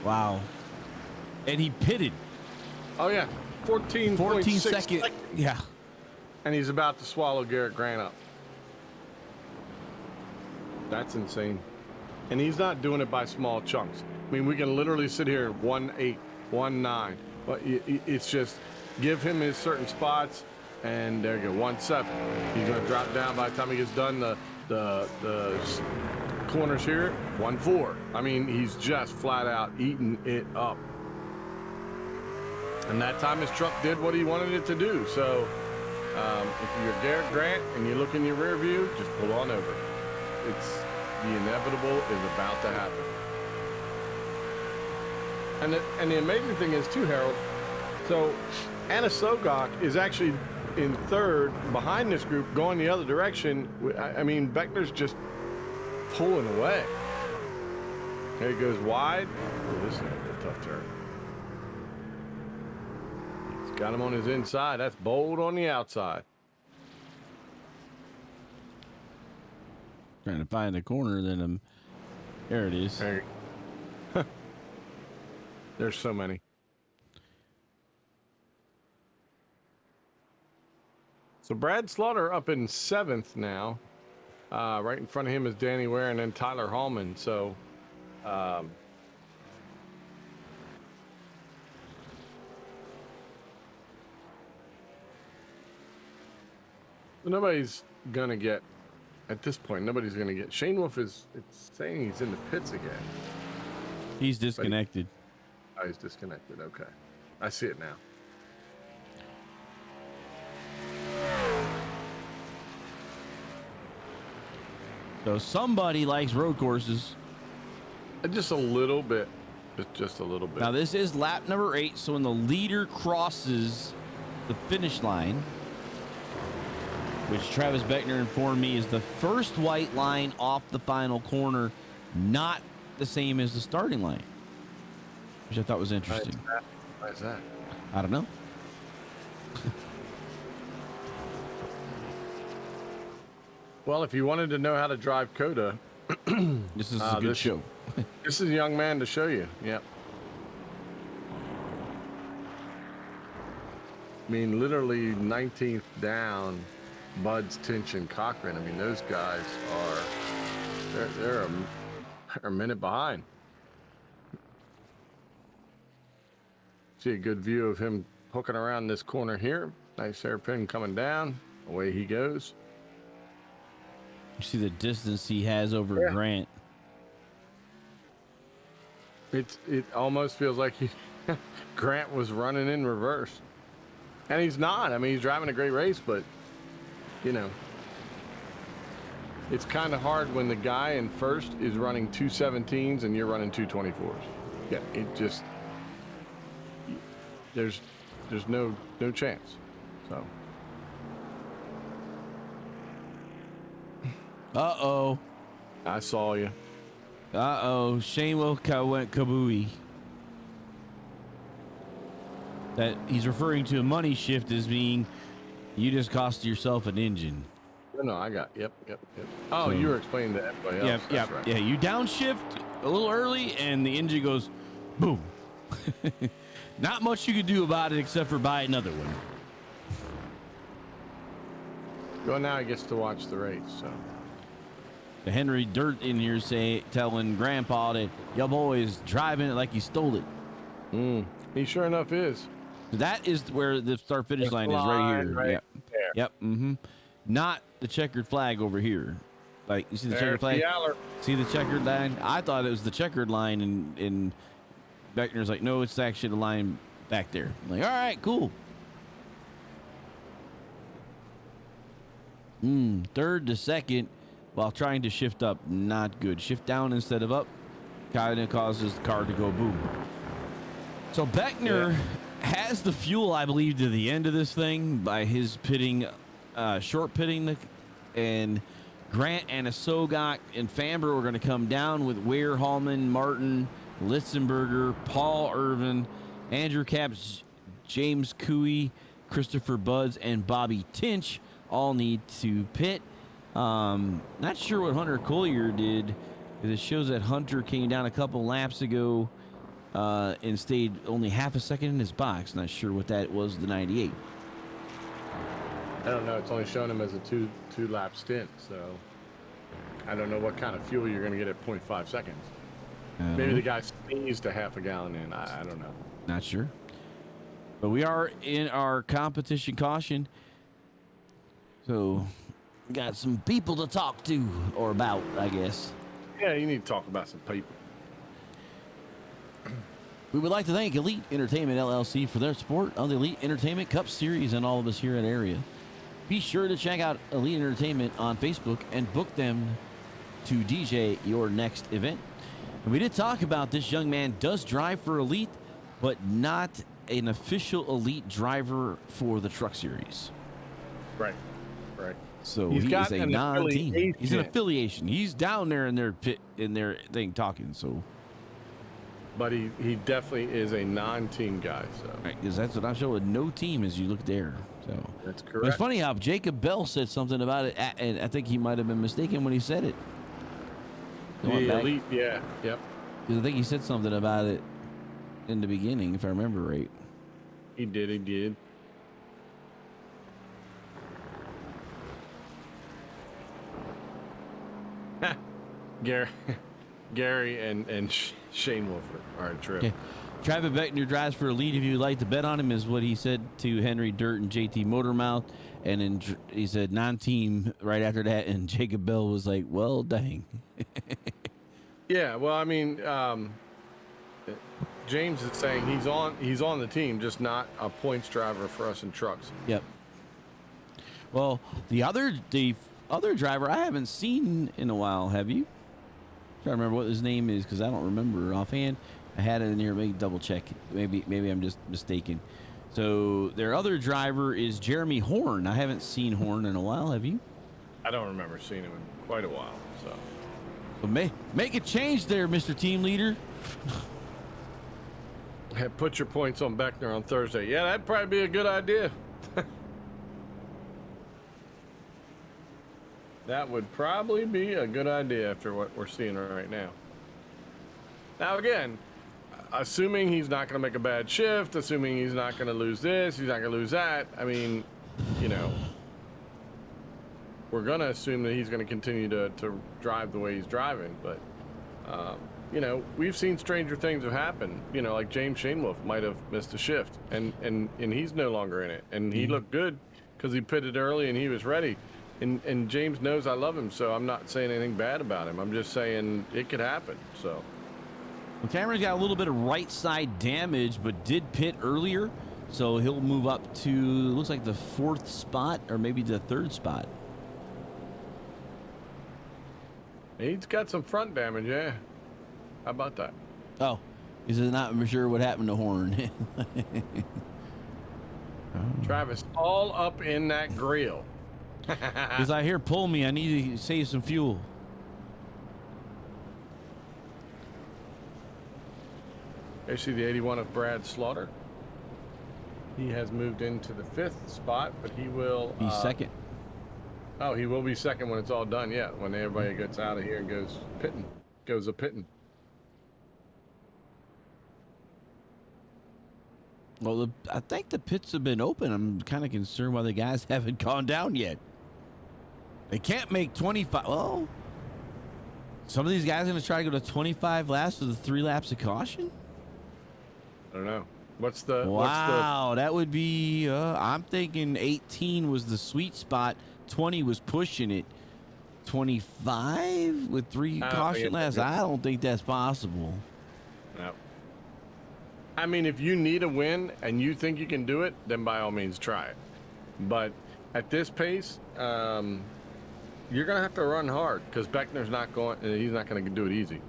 Wow. And he pitted Oh, yeah. 14 second. Yeah. And he's about to swallow Garrett Grant up. That's insane. And he's not doing it by small chunks. I mean, we can literally sit here 1-8, 1-9. But it's just give him his certain spots, and there you go, 1-7. He's going to drop down by the time he gets done the corners here, 1-4. I mean, he's just flat out eating it up. And that time his truck did what he wanted it to do. So if you're Garrett Grant and you look in your rear view, just pull on over. It's the inevitable is about to happen. And the amazing thing is too, Harold. So Anna Sogok is actually in 3rd behind this group, going the other direction. I mean, Beckner's just pulling away. There he goes wide. Oh, this is gonna be a tough turn. He's got him on his inside. That's bold on the outside. Trying to find the corner, then there it is. There. There's so many. So Brad Slaughter up in 7th now. Right in front of him is Danny Ware and then Tyler Hallman. So nobody's gonna get at this point. Nobody's gonna get. Shane Wolf it's saying he's in the pits again. He's disconnected. Oh, he's disconnected. Okay, I see it now. So somebody likes road courses. Just a little bit. Just a little bit. Now this is lap number 8. So when the leader crosses the finish line, which Travis Beckner informed me is the first white line off the final corner, not the same as the starting line, which I thought was interesting. Why is that? I don't know. Well, if you wanted to know how to drive COTA, This is a good this- show. this is a young man to show you. Yep. I mean, literally 19th down, Bud's, Tinch, and Cochran. I mean, those guys they're a minute behind. See a good view of him hooking around this corner here. Nice hairpin coming down. Away he goes. You see the distance he has over Yeah. Grant. It almost feels like Grant was running in reverse. And he's not. I mean, he's driving a great race, but, you know, it's kind of hard when the guy in first is running 217s and you're running 224s. Yeah, it just, there's no chance. So, Uh-oh. I saw you. Uh-oh. Shane Wilka went kabooey. That he's referring to a money shift as being you just cost yourself an engine. No, I got, yep. Oh, So- you were explaining to everybody else. Yeah, That's right. yeah. You downshift a little early, and the engine goes boom. Not much you could do about it except for buy another one. Well, now he gets to watch the race, so. Henry Dirt in here telling Grandpa that your boy is driving it like he stole it. He sure enough is. That is where the start finish line is right here. Right Yep. there. Yep. Not the checkered flag over here. Like you see the checkered flag. See the checkered line? I thought it was the checkered line, and Beckner's like, no, it's actually the line back there. I'm like, all right, cool. Third to second while trying to shift up, not good. Shift down instead of up kind of causes the car to go boom. So Beckner has the fuel, I believe, to the end of this thing by his pitting, short pitting, and Grant and Asogok and Famber are going to come down with Ware, Hallman, Martin, Litzenberger, Paul Irvin, Andrew Capps, James Cooey, Christopher Buds, and Bobby Tinch all need to pit. Not sure what Hunter Collier did, because it shows that Hunter came down a couple laps ago and stayed only half a second in his box. Not sure what that was, the 98. I don't know. It's only showing him as a two lap stint, so I don't know what kind of fuel you're going to get at 0.5 seconds. Maybe the guy sneezed a half a gallon in. I don't know. Not sure. But we are in our competition caution. So we got some people to talk to or about, I guess. Yeah, you need to talk about some people. We would like to thank Elite Entertainment LLC for their support on the Elite Entertainment Cup Series and all of us here at Area. Be sure to check out Elite Entertainment on Facebook and book them to DJ your next event. And we did talk about this young man does drive for Elite, but not an official Elite driver for the Truck Series. Right. So He's he got is a an non-team. affiliation. He's an affiliation. He's down there in their pit, in their thing talking. So, But he definitely is a non-team guy. So right, because that's what I show with no team as you look there. So that's but correct. it's funny how Jacob Bell said something about it, and I think he might have been mistaken when he said it. The Elite, yeah, yep. Because I think he said something about it in the beginning, if I remember right. He did. Gary and Shane Wolford are a trip. Okay. Travis Beckner drives for Elite. If you'd like to bet on him, is what he said to Henry Dirt and JT Motormouth. And then he said non-team right after that. And Jacob Bell was like, well, dang. Yeah, well, I mean, James is saying he's on the team, just not a points driver for us in trucks. Yep. Well, the other driver I haven't seen in a while. Have you? I'm trying to remember what his name is because I don't remember offhand. I had it in here. Maybe double check. Maybe I'm just mistaken. So their other driver is Jeremy Horn. I haven't seen Horn in a while. Have you? I don't remember seeing him in quite a while. So Make a change there, Mr. Team Leader. put your points on Beckner on Thursday. Yeah, that'd probably be a good idea. That would probably be a good idea after what we're seeing right now. Now, again, assuming he's not going to make a bad shift, assuming he's not going to lose this, he's not going to lose that, I mean, you know, we're going to assume that he's going to continue to drive the way he's driving. But, you know, we've seen stranger things have happened. You know, like James Shanewolf might have missed a shift, and he's no longer in it. And he looked good because he pitted early and he was ready. And James knows I love him, so I'm not saying anything bad about him. I'm just saying it could happen. So Well, Cameron's got a little bit of right side damage, but did pit earlier, so he'll move up to looks like the 4th spot or maybe the 3rd spot. he's got some front damage, yeah. How about that? Oh, he's not sure what happened to Horn. Travis, all up in that grill. Because I hear pull me, I need to save some fuel. You see the 81 of Brad Slaughter. He has moved into the 5th spot, but he will He's second. Oh, he will be second when it's all done. Yeah, when everybody gets out of here and goes a pitting. Well, I think the pits have been open. I'm kind of concerned why the guys haven't gone down yet. They can't make 25. Well, Some of these guys are going to try to go to 25 laps with the 3 laps of caution. I don't know. What's the Wow, that would be. I'm thinking 18 was the sweet spot. 20 was pushing it. 25 with 3 caution laps. I don't think that's possible. No. I mean, if you need a win and you think you can do it, then by all means try it. But at this pace, you're gonna have to run hard because Beckner's not going. He's not gonna do it easy.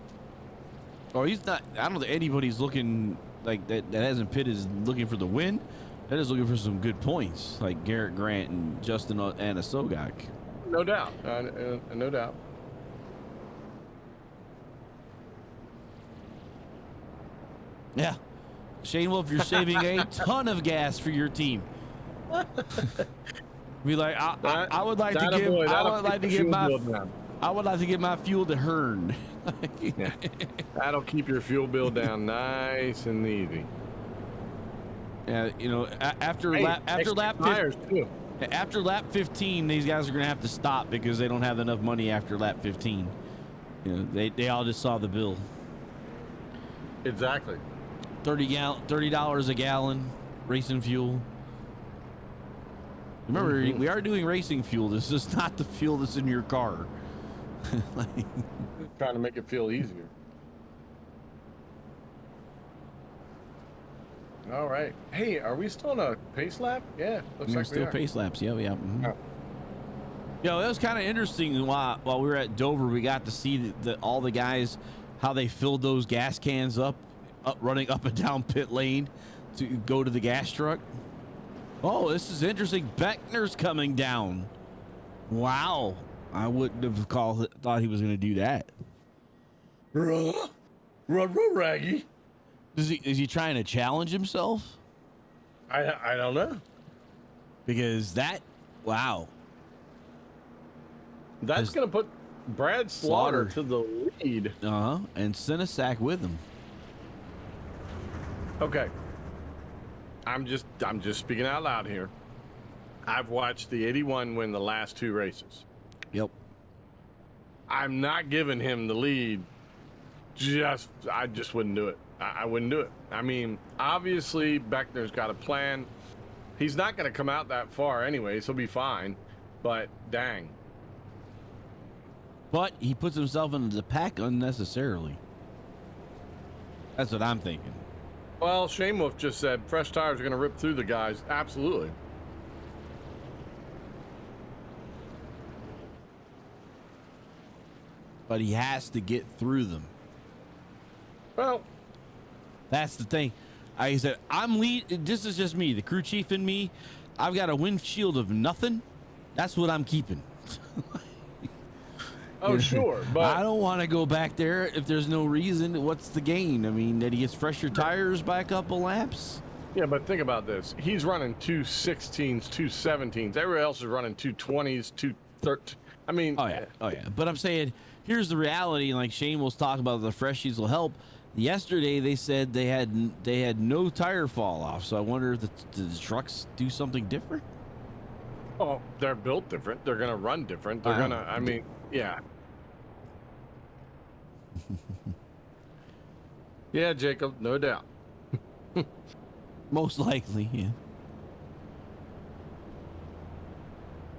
Or he's not. I don't think anybody's looking like that. That hasn't pitted is looking for the win. That is looking for some good points, like Garrett Grant and Justin Anasogak. No doubt. No doubt. Yeah, Shane Wolf, you're saving a ton of gas for your team. Be like, I would like to give. I would like to give my. I would like to get my fuel to Hearn. Yeah. That'll keep your fuel bill down nice and easy. Yeah, you know, after lap 15, these guys are going to have to stop because they don't have enough money after lap 15. You know, they all just saw the bill. Exactly. $30 a gallon racing fuel. Remember, we are doing racing fuel. This is not the fuel that's in your car. Trying to make it feel easier. All right. Hey, are we still on a pace lap? Yeah, looks We're like still we are. pace laps. Yeah, yeah. Oh. You know, it was kind of interesting while we were at Dover. We got to see all the guys, how they filled those gas cans up, running up and down pit lane to go to the gas truck. Oh, this is interesting. Beckner's coming down. Wow. I wouldn't have thought he was going to do that. Raggy. Is he trying to challenge himself? I don't know. Because wow. That's going to put Brad Slaughter to the lead. And Sinasak with him. Okay. I'm just speaking out loud here. I've watched the 81 win the last 2 races. Yep. I'm not giving him the lead. I just wouldn't do it. I wouldn't do it. I mean, obviously Beckner's got a plan. He's not going to come out that far anyways. He'll be fine. But dang. But he puts himself into the pack unnecessarily. That's what I'm thinking. Well, Shane Wolf just said fresh tires are going to rip through the guys. Absolutely. But he has to get through them. Well, that's the thing. I said, this is just me, the crew chief and me. I've got a windshield of nothing. That's what I'm keeping. oh, sure. But I don't want to go back there if there's no reason. What's the gain? I mean, that he gets fresher tires by a couple laps? Yeah, but think about this. He's running 216s, 217s. Everybody else is running 220s, 213. I mean, oh yeah. But I'm saying, here's the reality. Like Shane was talking about, the freshies will help. Yesterday they said they had no tire fall off. So I wonder if the trucks do something different. Oh, they're built different. They're gonna run different. They're gonna. I mean, yeah. Yeah, Jacob, no doubt. Most likely, yeah.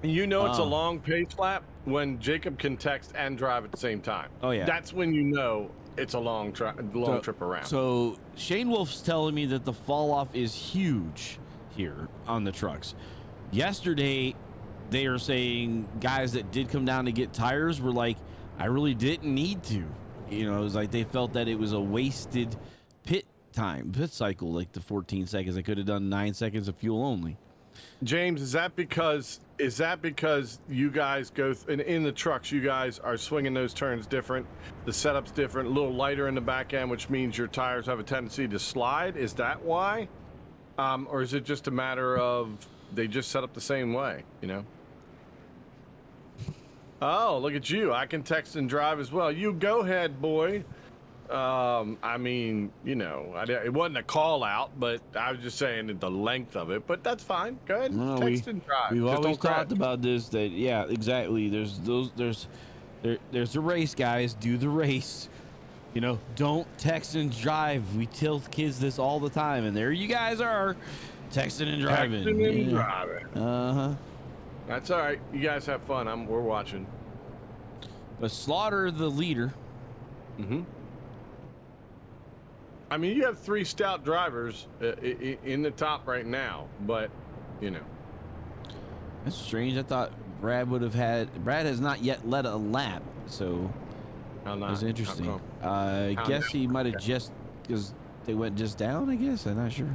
You know it's a long pace lap when Jacob can text and drive at the same time. Oh yeah. That's when you know it's a long trip around. So Shane Wolf's telling me that the fall off is huge here on the trucks. Yesterday, they are saying guys that did come down to get tires were like, I really didn't need to. You know, it was like they felt that it was a wasted pit cycle, like the 14 seconds. They could have done 9 seconds of fuel only. James, is that because you guys go in the trucks, you guys are swinging those turns different, the setup's different, a little lighter in the back end, which means your tires have a tendency to slide? Is that why? Or is it just a matter of they just set up the same way, you know? Oh, look at you. I can text and drive as well. You go ahead, boy. I mean, you know, it wasn't a call out, but I was just saying the length of it, but that's fine. Go ahead, text and drive. We've Just always don't crash. talked about this, that, yeah, exactly. There's There's a race, guys. Do the race. You know, don't text and drive. We tell kids this all the time, and there you guys are, texting and driving. Texting and driving. Uh-huh. That's all right. You guys have fun. We're watching. But Slaughter, the leader. Mm-hmm. I mean, you have 3 stout drivers in the top right now, but, you know. That's strange. I thought Brad would have had. Brad has not yet led a lap, so that's interesting. I guess he might have just, because they went just down. I guess I'm not sure.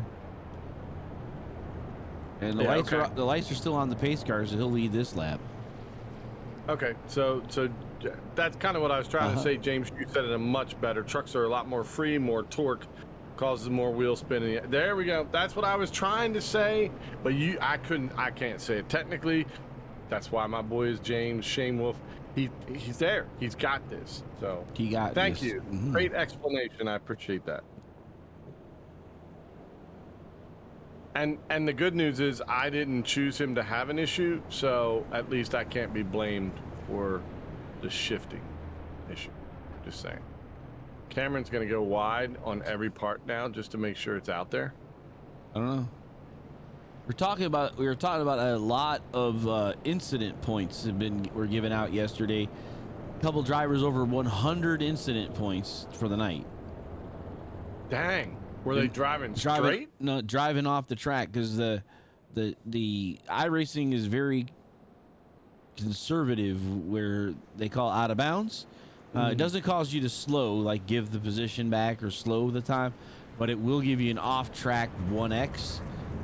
And the lights are still on the pace car, so he'll lead this lap. Okay, so that's kind of what I was trying to say, James. You said it much better. Trucks are a lot more free, more torque, causes more wheel spinning. There we go. That's what I was trying to say, but I can't say it technically. That's why my boy is James Shane Wolf. He's there. He's got this. So thank you. Mm-hmm. Great explanation. I appreciate that. And the good news is I didn't choose him to have an issue, so at least I can't be blamed for the shifting issue. Just saying. Cameron's going to go wide on every part now just to make sure it's out there. I don't know. We were talking about a lot of incident points were given out yesterday. A couple drivers over 100 incident points for the night. Dang. Were they driving straight? No, driving off the track, because the iRacing is very conservative, where they call out of bounds. It doesn't cause you to slow, like give the position back or slow the time, but it will give you an off-track 1X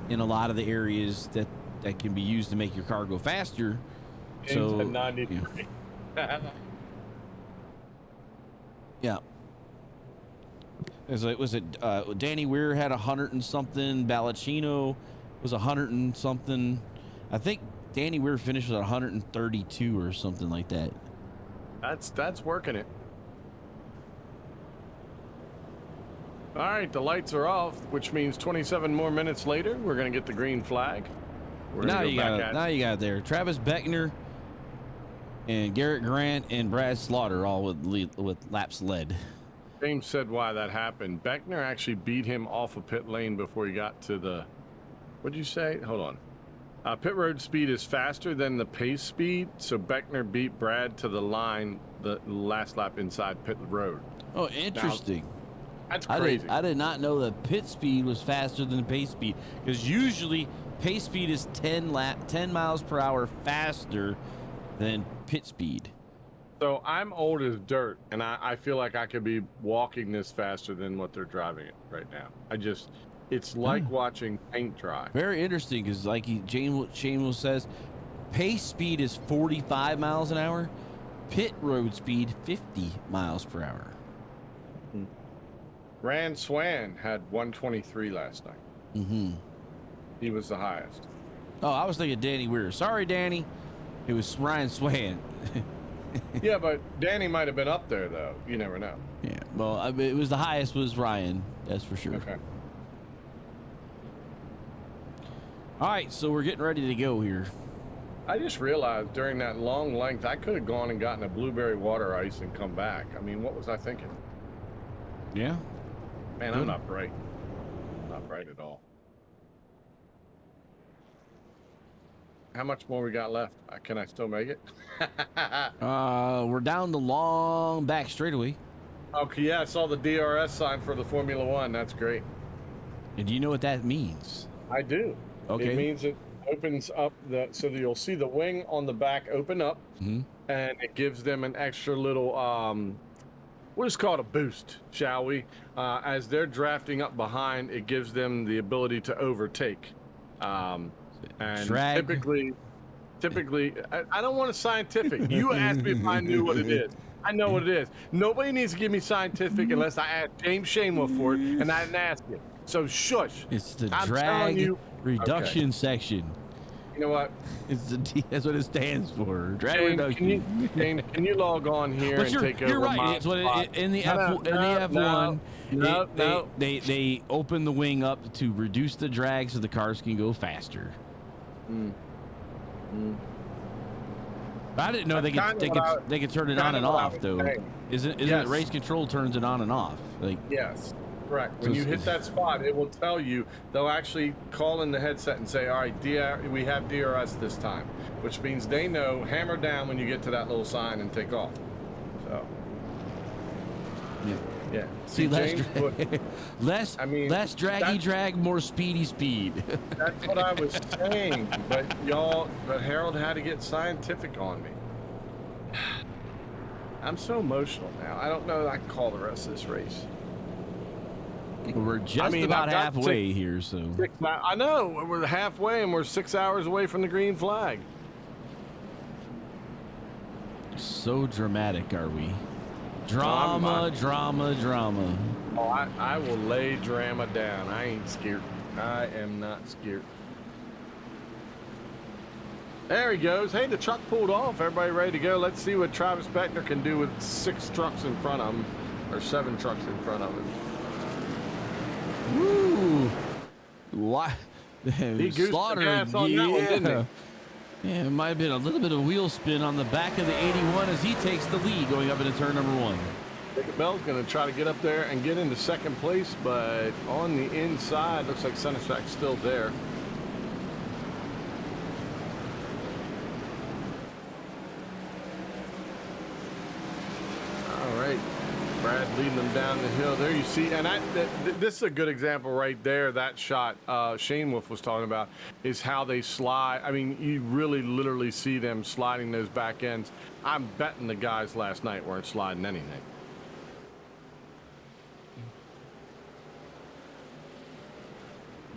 in a lot of the areas that can be used to make your car go faster. So 93. Yeah. Was it Danny Weir had 100 and something, Ballacino was 100 and something. I think Danny Weir finished with 132 or something like that. That's working it. All right, the lights are off, which means 27 more minutes later, we're going to get the green flag. Now you got it there. Travis Beckner and Garrett Grant and Brad Slaughter all with laps led. James said why that happened. Beckner actually beat him off of pit lane before he got to the... What'd you say? Hold on. Pit road speed is faster than the pace speed, so Beckner beat Brad to the line the last lap inside pit road. Oh, interesting. Now, that's crazy. I did not know that pit speed was faster than pace speed, because usually pace speed is 10 miles per hour faster than pit speed. So I'm old as dirt, and I feel like I could be walking this faster than what they're driving it right now. It's like watching paint dry. Very interesting, because like Shane says, pace speed is 45 miles an hour, pit road speed 50 miles per hour. Rand Swan had 123 last night. Mm-hmm. He was the highest. Oh, I was thinking Danny Weir. Sorry, Danny. It was Ryan Swan. Yeah, but Danny might have been up there, though. You never know. Yeah, well, it was the highest was Ryan. That's for sure. Okay. All right, so we're getting ready to go here. I just realized during that long length, I could have gone and gotten a blueberry water ice and come back. I mean, what was I thinking? Yeah. Man, Good. I'm not bright. Not bright at all. How much more we got left? Can I still make it? We're down the long back straightaway. Okay, yeah, I saw the DRS sign for the Formula One. That's great. And do you know what that means? I do. Okay. It means it opens up so that you'll see the wing on the back open up, and it gives them an extra little we'll just call it a boost, shall we? As they're drafting up behind, it gives them the ability to overtake. And Drag. typically, I don't want a scientific. You asked me if I knew what it is. I know what it is. Nobody needs to give me scientific unless I ask James Shamewell for it, and I didn't ask you. So shush. It's the I'm drag you, reduction section. You know what? That's what it stands for. Drag James, reduction. James, can you log on here But and you're, take over you're right. my It's what spot? in the F1. No. They open the wing up to reduce the drag so the cars can go faster. I didn't know That's they could turn it on kinda and what I off was though. saying. Isn't Yes. it race control turns it on and off? Like Yes, correct. When So you it's- hit that spot, it will tell you. They'll actually call in the headset and say, "All right, we have DRS this time," which means they know hammer down when you get to that little sign and take off. So, yeah. yeah. See, less, James, less, I mean, less draggy that's- drag, more speedy speed. That's what I was saying, but Harold had to get scientific on me. I'm so emotional now. I don't know that I can call the rest of this race. We're just mean, about I've got halfway here, so I know we're halfway, and we're 6 hours away from the green flag. so dramatic are we? Drama, drama, drama. Oh, I will lay drama down. I ain't scared. I am not scared. There he goes. Hey, the truck pulled off. Everybody ready to go. Let's see what Travis Beckner can do with 6 trucks in front of him, or 7 trucks in front of him. Woo! Why? He goosed the gas on that one, didn't Yeah, it might have been a little bit of wheel spin on the back of the 81 as he takes the lead going up into turn number 1. Jacob Bell's going to try to get up there and get into second place, but on the inside, looks like center track's still there. All right, Brad leading them down the hill. There you see, and this is a good example right there. That shot Shane Wolf was talking about is how they slide. I mean, you really literally see them sliding those back ends. I'm betting the guys last night weren't sliding anything.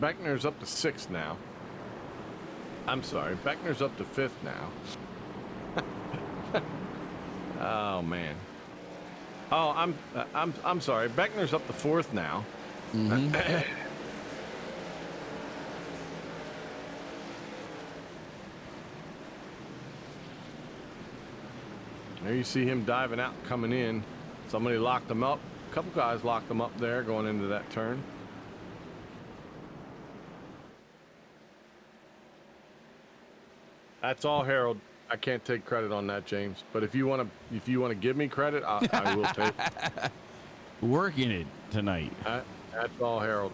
Beckner's up to 6th now. I'm sorry, Beckner's up to 5th now. Oh man. Oh, I'm sorry. Beckner's up to 4th now. There you see him diving out, coming in. Somebody locked him up. A couple guys locked him up there going into that turn. That's all Harold. I can't take credit on that, James. But if you want to give me credit, I will take it. Working it tonight. That's all Harold.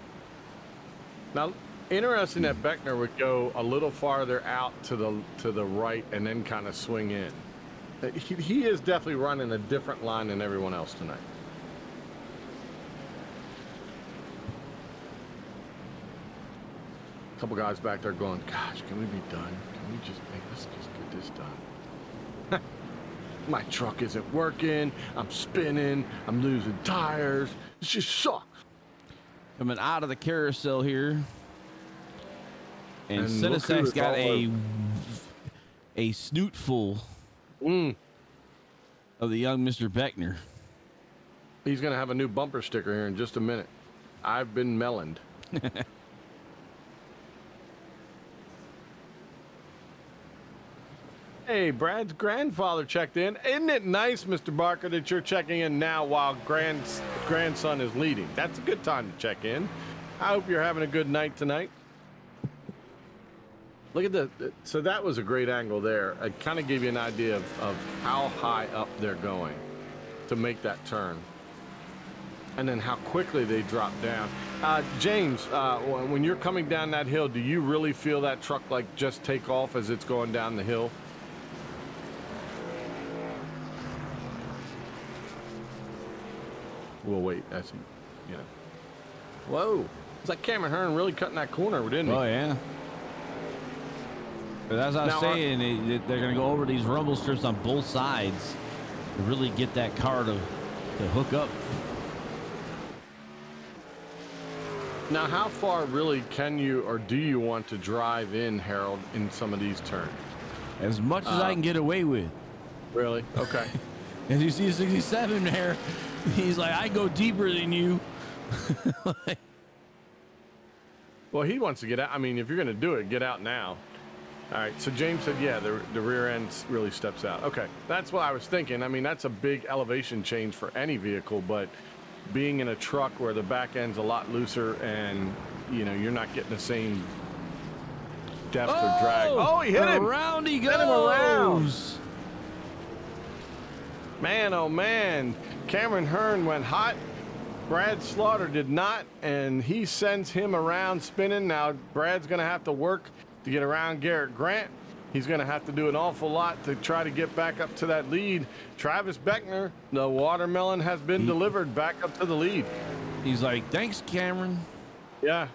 Now, interesting that Beckner would go a little farther out to the right and then kind of swing in. He is definitely running a different line than everyone else tonight. A couple guys back there going, gosh, can we be done? Can we just get this done? My truck isn't working. I'm spinning. I'm losing tires. It just sucks. Coming out of the carousel here. And look who Cinesec's is got all a snoot full of the young Mr. Beckner. He's going to have a new bumper sticker here in just a minute. I've been meloned. Hey, Brad's grandfather checked in. Isn't it nice, Mr. Barker, that you're checking in now while grandson is leading? That's a good time to check in. I hope you're having a good night tonight. Look at so that was a great angle there. It kind of gave you an idea of how high up they're going to make that turn. And then how quickly they drop down. James, when you're coming down that hill, do you really feel that truck like just take off as it's going down the hill? We'll wait. Yeah. Whoa. It's like Cameron Hearn really cutting that corner, didn't he? Oh, yeah. But as I was saying, they're going to go over these rumble strips on both sides to really get that car to hook up. Now, how far really can you or do you want to drive in, Harold, in some of these turns? As much as I can get away with. Really? Okay. As you see 67 there, he's like, I go deeper than you. Well, he wants to get out. I mean, if you're going to do it, get out now. All right. So James said, yeah, the rear end really steps out. Okay. That's what I was thinking. I mean, that's a big elevation change for any vehicle, but being in a truck where the back end's a lot looser and, you know, you're not getting the same depth or drag. Oh, he hit him. Around he goes. Hit him around. Man, oh man, Cameron Hearn went hot. Brad Slaughter did not, and he sends him around spinning. Now, Brad's going to have to work to get around Garrett Grant. He's going to have to do an awful lot to try to get back up to that lead. Travis Beckner, the watermelon has been delivered back up to the lead. He's like, thanks, Cameron. Yeah.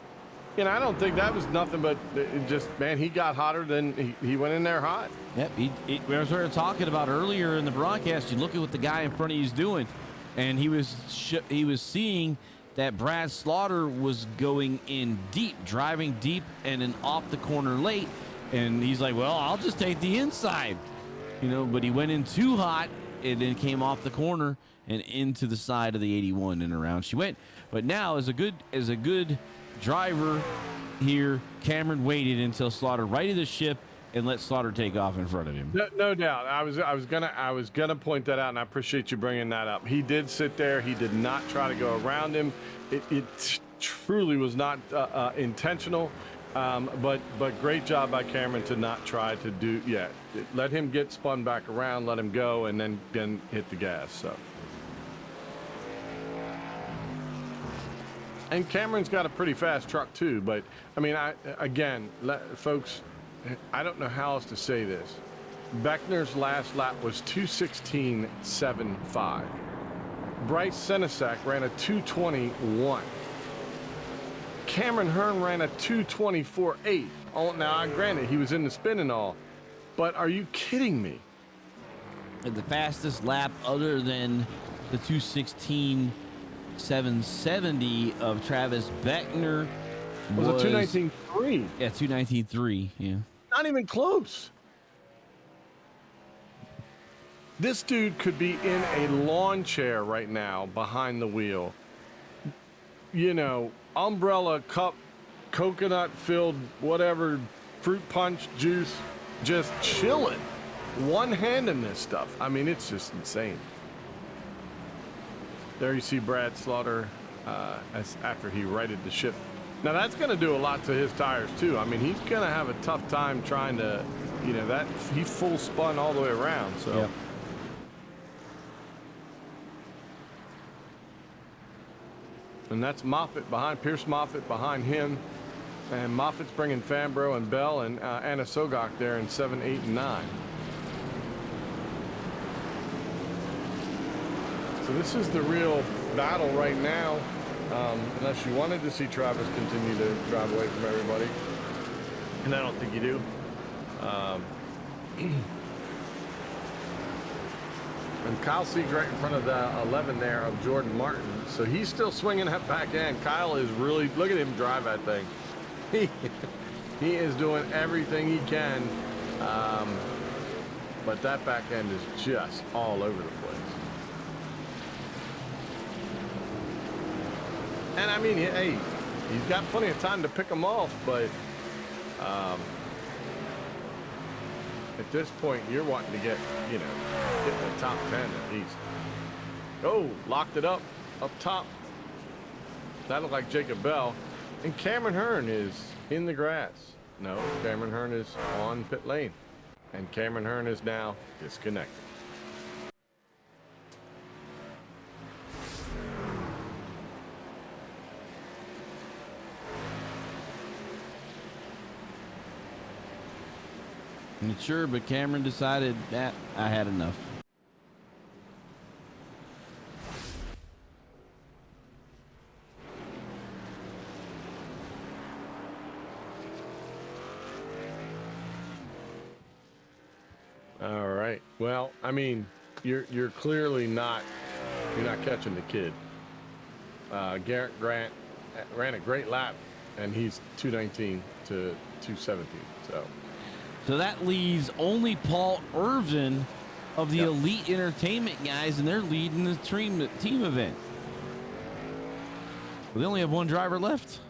You know, I don't think that was nothing but it just, man, he got hotter than he went in there hot. Yep. As we were talking about earlier in the broadcast, you look at what the guy in front of you is doing, and he was seeing that Brad Slaughter was going in deep, driving deep, and then off the corner late. And he's like, well, I'll just take the inside, you know, but he went in too hot and then came off the corner and into the side of the 81 and around she went. But now as a good driver here, Cameron waited until Slaughter righted the ship and let Slaughter take off in front of him. No doubt. I was gonna point that out, and I appreciate you bringing that up. He did sit there. He did not try to go around him. It truly was not intentional. But great job by Cameron to not try to do, let him get spun back around, let him go, and then hit the gas. So, and Cameron's got a pretty fast truck too. But I mean, folks, I don't know how else to say this. Beckner's last lap was 2:16.75. Bryce Senesac ran a 2:21. Cameron Hearn ran a 2:24.8. Oh, now, granted, he was in the spin and all, but are you kidding me? The fastest lap other than the 2:16.770 of Travis Beckner Was a 2:19.3. Yeah, 2:19.3. Yeah. Not even close. This dude could be in a lawn chair right now behind the wheel. You know, umbrella cup, coconut filled, whatever, fruit punch juice, just chilling. One hand in this stuff. I mean, it's just insane. There you see Brad Slaughter after he righted the ship. Now that's going to do a lot to his tires too. I mean, he's going to have a tough time trying to, you know, that he full spun all the way around. So. Yep. And that's Moffitt behind, Pierce Moffitt behind him. And Moffitt's bringing Fambro and Bell and Anna Sogok there in 7, 8, and 9. So this is the real battle right now. Unless you wanted to see Travis continue to drive away from everybody. And I don't think you do. And Kyle Sieg right in front of the 11 there of Jordan Martin. So he's still swinging that back end. Kyle is really, look at him drive that thing. He is doing everything he can. But that back end is just all over the place. And I mean, hey, he's got plenty of time to pick them off, but at this point, you're wanting to get, you know, get the top 10 at least. Oh, locked it up top. That looked like Jacob Bell. And Cameron Hearn is in the grass. No, Cameron Hearn is on pit lane. And Cameron Hearn is now disconnected. Sure, but Cameron decided that I had enough. All right. Well, I mean, you're clearly not catching the kid. Garrett Grant ran a great lap, and he's 2:19 to 2:17. So that leaves only Paul Irvin of the Elite Entertainment guys, and they're leading the team event. Well, they only have one driver left. It's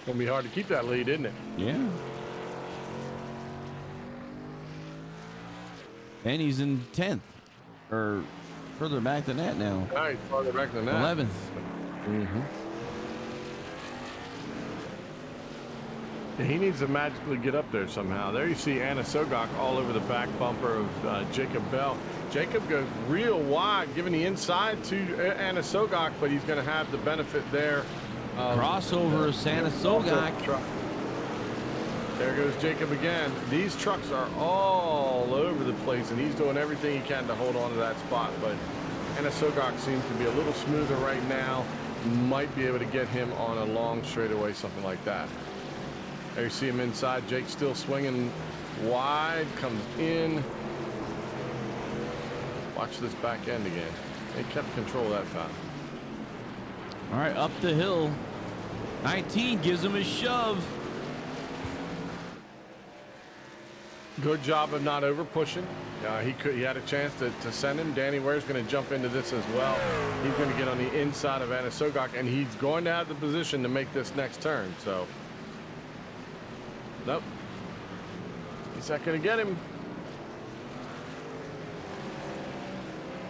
gonna be hard to keep that lead, isn't it? Yeah. And he's in 10th, or further back than that now. All right, farther back than that. 11th. Mm-hmm. He needs to magically get up there somehow. There you see Anna Sogok all over the back bumper of Jacob Bell. Jacob goes real wide, giving the inside to Anna Sogok, but he's going to have the benefit there. Crossover of Anna Sogok. Truck. There goes Jacob again. These trucks are all over the place, and he's doing everything he can to hold on to that spot. But Anna Sogok seems to be a little smoother right now. Might be able to get him on a long straightaway, something like that. There you see him inside. Jake still swinging wide, comes in. Watch this back end again. They kept control that time. All right, up the hill. 19 gives him a shove. Good job of not over pushing. He had a chance to send him. Danny Ware's going to jump into this as well. He's going to get on the inside of Anna Sogok, and he's going to have the position to make this next turn. So, nope. He's not going to get him.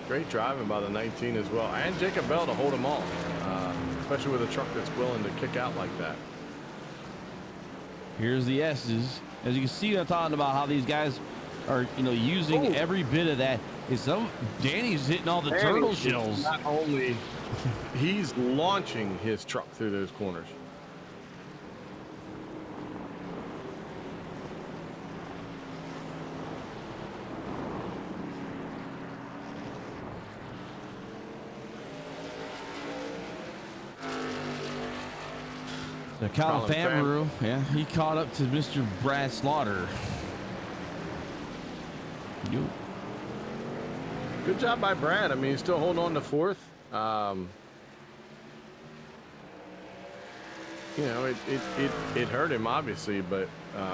Great driving by the 19 as well, and Jacob Bell to hold him off, especially with a truck that's willing to kick out like that. Here's the S's. As you can see, I'm talking about how these guys are, using every bit of that. Danny's hitting all the turtle shells. Not only he's launching his truck through those corners. So Colin Famaru, yeah, he caught up to Mr. Brad Slaughter. Good job by Brad. I mean, he's still holding on to fourth. It hurt him obviously, but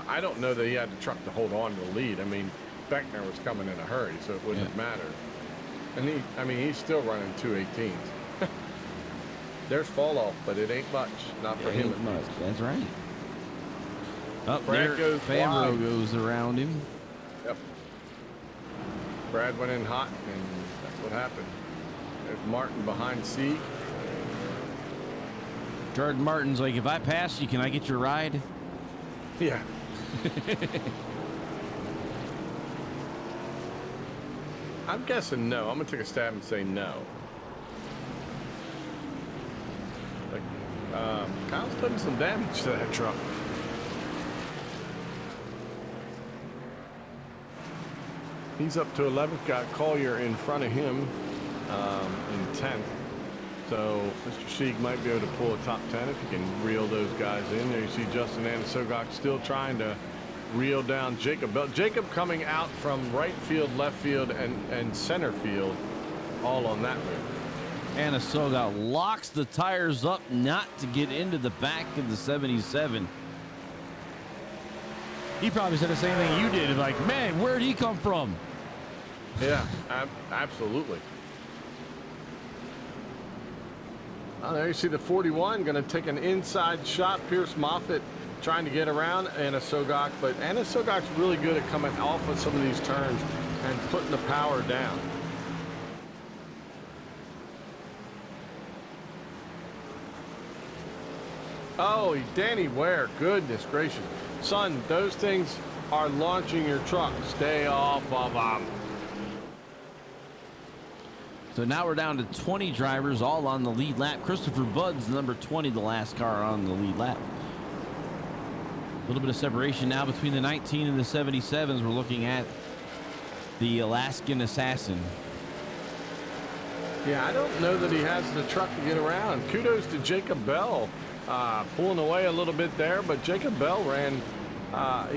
I don't know that he had the truck to hold on to the lead. I mean, Beckner was coming in a hurry, so it wouldn't have mattered. And he's still running 218s. There's fall off, but it ain't much. Not for him. Much. That's right. Up Brad there, goes Famaru wide. goes around him. Yep. Brad went in hot, and that's what happened. There's Martin behind Sieg. Jordan Martin's like, if I pass you, can I get your ride? Yeah. I'm guessing no. I'm gonna take a stab and say no. Kyle's putting some damage to that truck. He's up to 11th. Got Collier in front of him in 10th. So Mr. Sieg might be able to pull a top 10 if he can reel those guys in. There you see Justin Anasogok still trying to reel down Jacob Bell. Jacob coming out from right field, left field, and center field, all on that move. Anna Sogok locks the tires up not to get into the back of the 77. He probably said the same thing you did. Like, man, where'd he come from? Yeah, absolutely. Oh, there you see the 41 going to take an inside shot. Pierce Moffitt trying to get around Anna Sogok, but Anna Sogok's really good at coming off of some of these turns and putting the power down. Oh, Danny Ware, goodness gracious. Son, those things are launching your truck. Stay off of them. So now we're down to 20 drivers all on the lead lap. Christopher Budd's number 20, the last car on the lead lap. A little bit of separation now between the 19 and the 77s. We're looking at the Alaskan Assassin. Yeah, I don't know that he has the truck to get around. Kudos to Jacob Bell. Pulling away a little bit there, but Jacob Bell ran.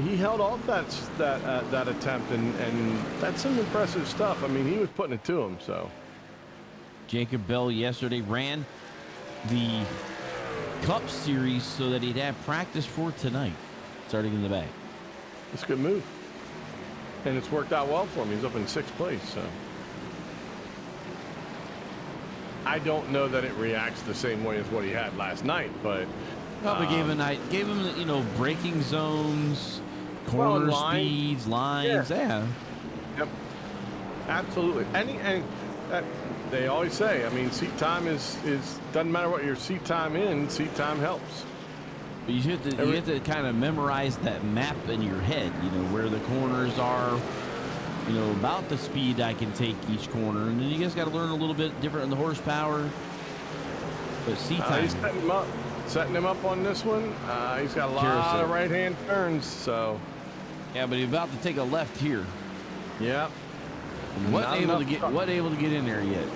He held off that attempt, and that's some impressive stuff. I mean, he was putting it to him. So Jacob Bell yesterday ran the Cup Series so that he'd have practice for tonight, starting in the back. it's a good move, and it's worked out well for him. He's up in 6th place. So I don't know that it reacts the same way as what he had last night, but Probably gave him, braking zones, corner speeds, lines. Yeah. Yep. Absolutely. And they always say, I mean, seat time is doesn't matter what your seat time in, seat time helps. But you have to kind of memorize that map in your head, you know, where the corners are, you know, about the speed I can take each corner. And then you guys got to learn a little bit different in the horsepower. But seat time. He's setting him up on this one. He's got a lot of right-hand turns, so. Yeah, but he's about to take a left here. Yeah. Wasn't able to get in there yet.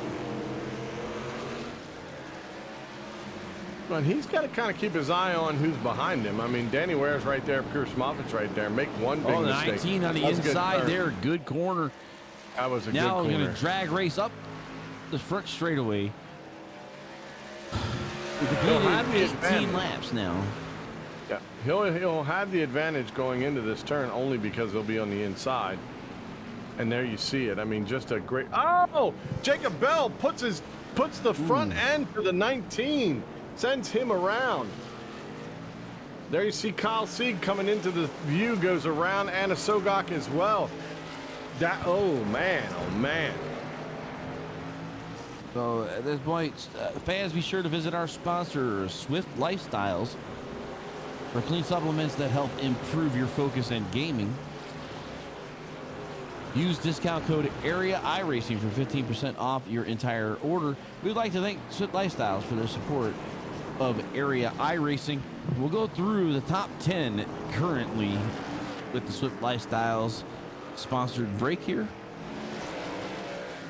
And he's got to kind of keep his eye on who's behind him. I mean, Danny Ware's right there, Pierce Moffitt's right there. Make one big mistake. 19 on the inside there. Good corner. That was a good corner. Now we're going to drag race up the front straightaway. We completed 18 laps now. Yeah, he'll have the advantage going into this turn only because he'll be on the inside. And there you see it. I mean, just a great. Oh, Jacob Bell puts the front end for the 19. Sends him around. There you see Kyle Sieg coming into the view, goes around Anna Sogok as well. Oh man. So at this point, fans, be sure to visit our sponsor, Swift Lifestyles, for clean supplements that help improve your focus and gaming. Use discount code AREA iRacing for 15% off your entire order. We'd like to thank Swift Lifestyles for their support of Area iRacing. We'll go through the top 10 currently with the Swift Lifestyles sponsored break here.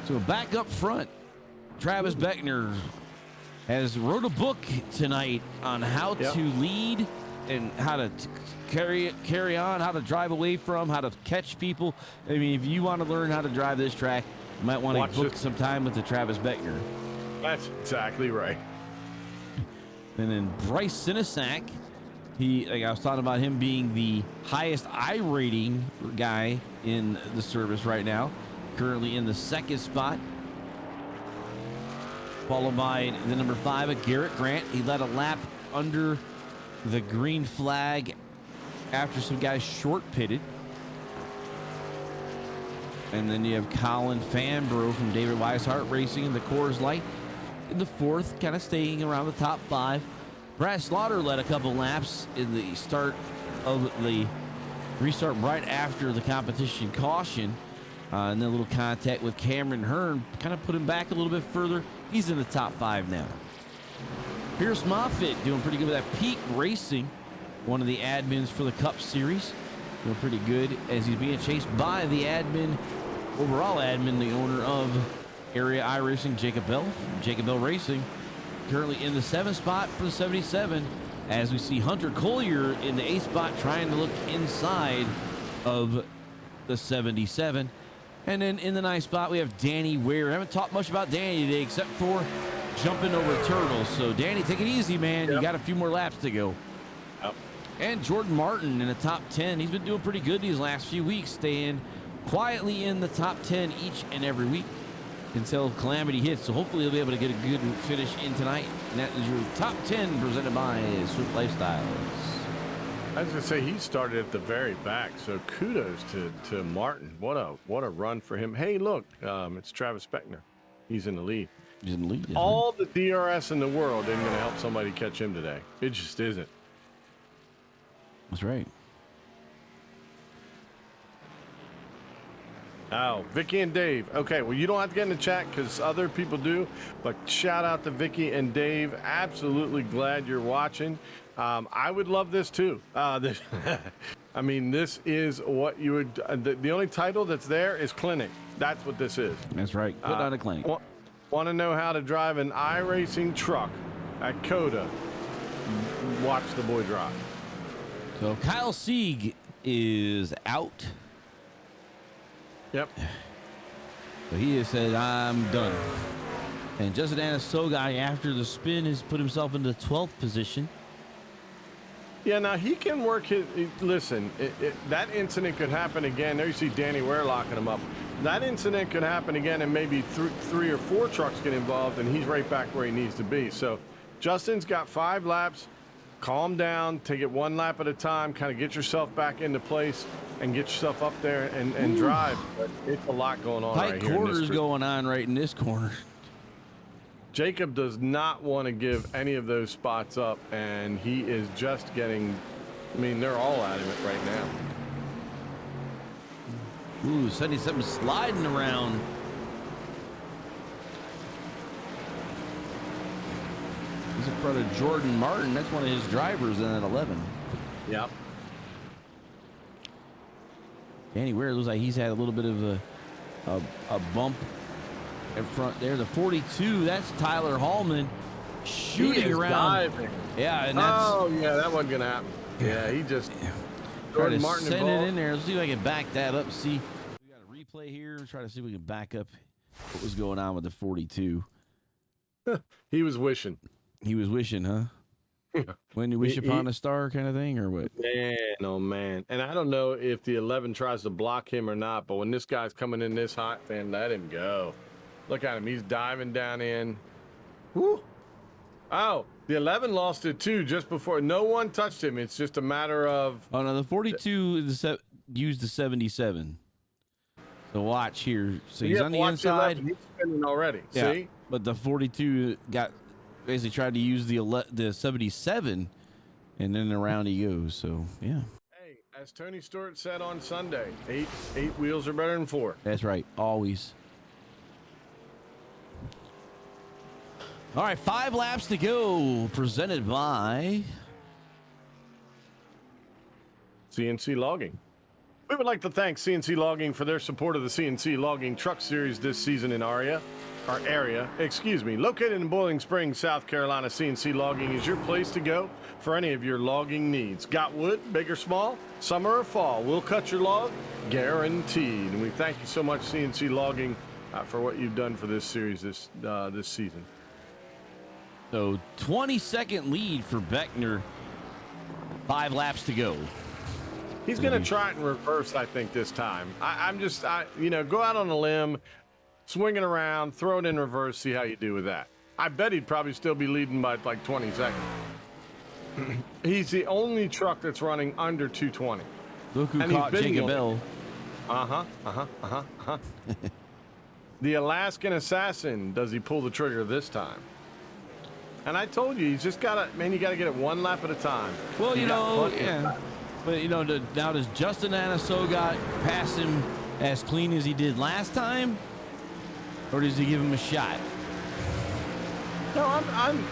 So back up front, Travis Beckner has wrote a book tonight on how to lead and how to carry on, how to drive away from, how to catch people. I mean, if you want to learn how to drive this track, you might want to book some time with the Travis Beckner. That's exactly right. And then Bryce Sinisak, like I was talking about him being the highest I rating guy in the service right now, currently in the second spot, followed by the number 5, Garrett Grant. He led a lap under the green flag after some guys short pitted. And then you have Colin Fanbro from David Weishart Racing in the Coors Light in the 4th, kind of staying around the top 5. Brad Slaughter led a couple laps in the start of the restart right after the competition caution. And then a little contact with Cameron Hearn kind of put him back a little bit further. He's in the top 5 now. Pierce Moffitt doing pretty good with that. Peak Racing, one of the admins for the Cup Series, doing pretty good as he's being chased by the overall admin, the owner of Area iRacing, Jacob Bell. Jacob Bell Racing currently in the 7th spot for the 77, as we see Hunter Collier in the 8th spot trying to look inside of the 77. And then in the 9th spot, we have Danny Ware. I haven't talked much about Danny today except for jumping over turtles. So, Danny, take it easy, man. You got a few more laps to go. Yep. And Jordan Martin in the top 10. He's been doing pretty good these last few weeks, staying quietly in the top 10 each and every week until Calamity hits. So hopefully he'll be able to get a good finish in tonight. And that is your top 10 presented by Swift Lifestyles. I was gonna say he started at the very back, so kudos to Martin. What a run for him. Hey, look, it's Travis Beckner. He's in the lead. He's in the lead. All the DRS in the world isn't gonna help somebody catch him today. It just isn't. That's right. Oh, Vicky and Dave. Okay, well, you don't have to get in the chat because other people do, but shout out to Vicky and Dave. Absolutely glad you're watching. I would love this too. I mean, this is what you would. The only title that's there is Clinic. That's what this is. That's right. Put on a clinic. Want to know how to drive an iRacing truck at COTA? Watch the boy drive. So Kyle Sieg is out. Yep. So he has said, I'm done. And Justin Anasogai, after the spin, has put himself into the 12th position. Yeah, now he can work his. Listen, that incident could happen again. There you see Danny Ware locking him up. That incident could happen again, and maybe 3 or 4 trucks get involved, and he's right back where he needs to be. So Justin's got 5 laps. Calm down, take it 1 lap at a time, kind of get yourself back into place and get yourself up there and drive. But it's a lot going on right here. Tight corners going on right in this corner. Jacob does not want to give any of those spots up, and he is just getting, I mean, they're all out of it right now. Ooh, 77 sliding around. He's in front of Jordan Martin. That's one of his drivers in that 11. Yep. Danny Ware looks like he's had a little bit of a bump in front there. The 42, that's Tyler Hallman shooting around. Diving. Yeah, and that's yeah, that wasn't gonna happen. Yeah, he just try to Jordan Martin send involved. it in there. Let's see if I can back that up. See, we got a replay here. Try to see if we can back up what was going on with the 42. He was wishing. He was wishing, huh? When you wish upon a star kind of thing, or what? Man, oh man. And I don't know if the 11 tries to block him or not, but when this guy's coming in this hot, man, let him go. Look at him. He's diving down in. Woo. Oh, the 11 lost it too just before. No one touched him. It's just a matter of. Oh, no, the 42 used the 77. So watch here. So he's on the watch inside. 11. He's spinning already. Yeah, See? but the 42 basically tried to use the 77, and then around he goes. So yeah, Hey, as Tony Stewart said on Sunday, eight wheels are better than 4. that's right. Always. All right, 5 laps to go. Presented by CNC Logging. We would like to thank CNC Logging for their support of the CNC Logging Truck Series this season in area. Located in Boiling Springs, South Carolina, CNC Logging is your place to go for any of your logging needs. Got wood, big or small, summer or fall, we'll cut your log, guaranteed. And we thank you so much, CNC Logging, for what you've done for this series this season. so 20-second lead for Beckner. 5 laps to go. He's going to try it in reverse, I think, this time. Go out on a limb, swing it around, throw it in reverse, see how you do with that. I bet he'd probably still be leading by like 20 seconds. He's the only truck that's running under 220. Look who And he's caught been Jacob going. Bell. The Alaskan Assassin, does he pull the trigger this time? And I told you, he's just got to, man, you got to get it one lap at a time. Well, You got plenty of yeah. time. But, now does Justin Anasoga pass him as clean as he did last time? Or does he give him a shot? No,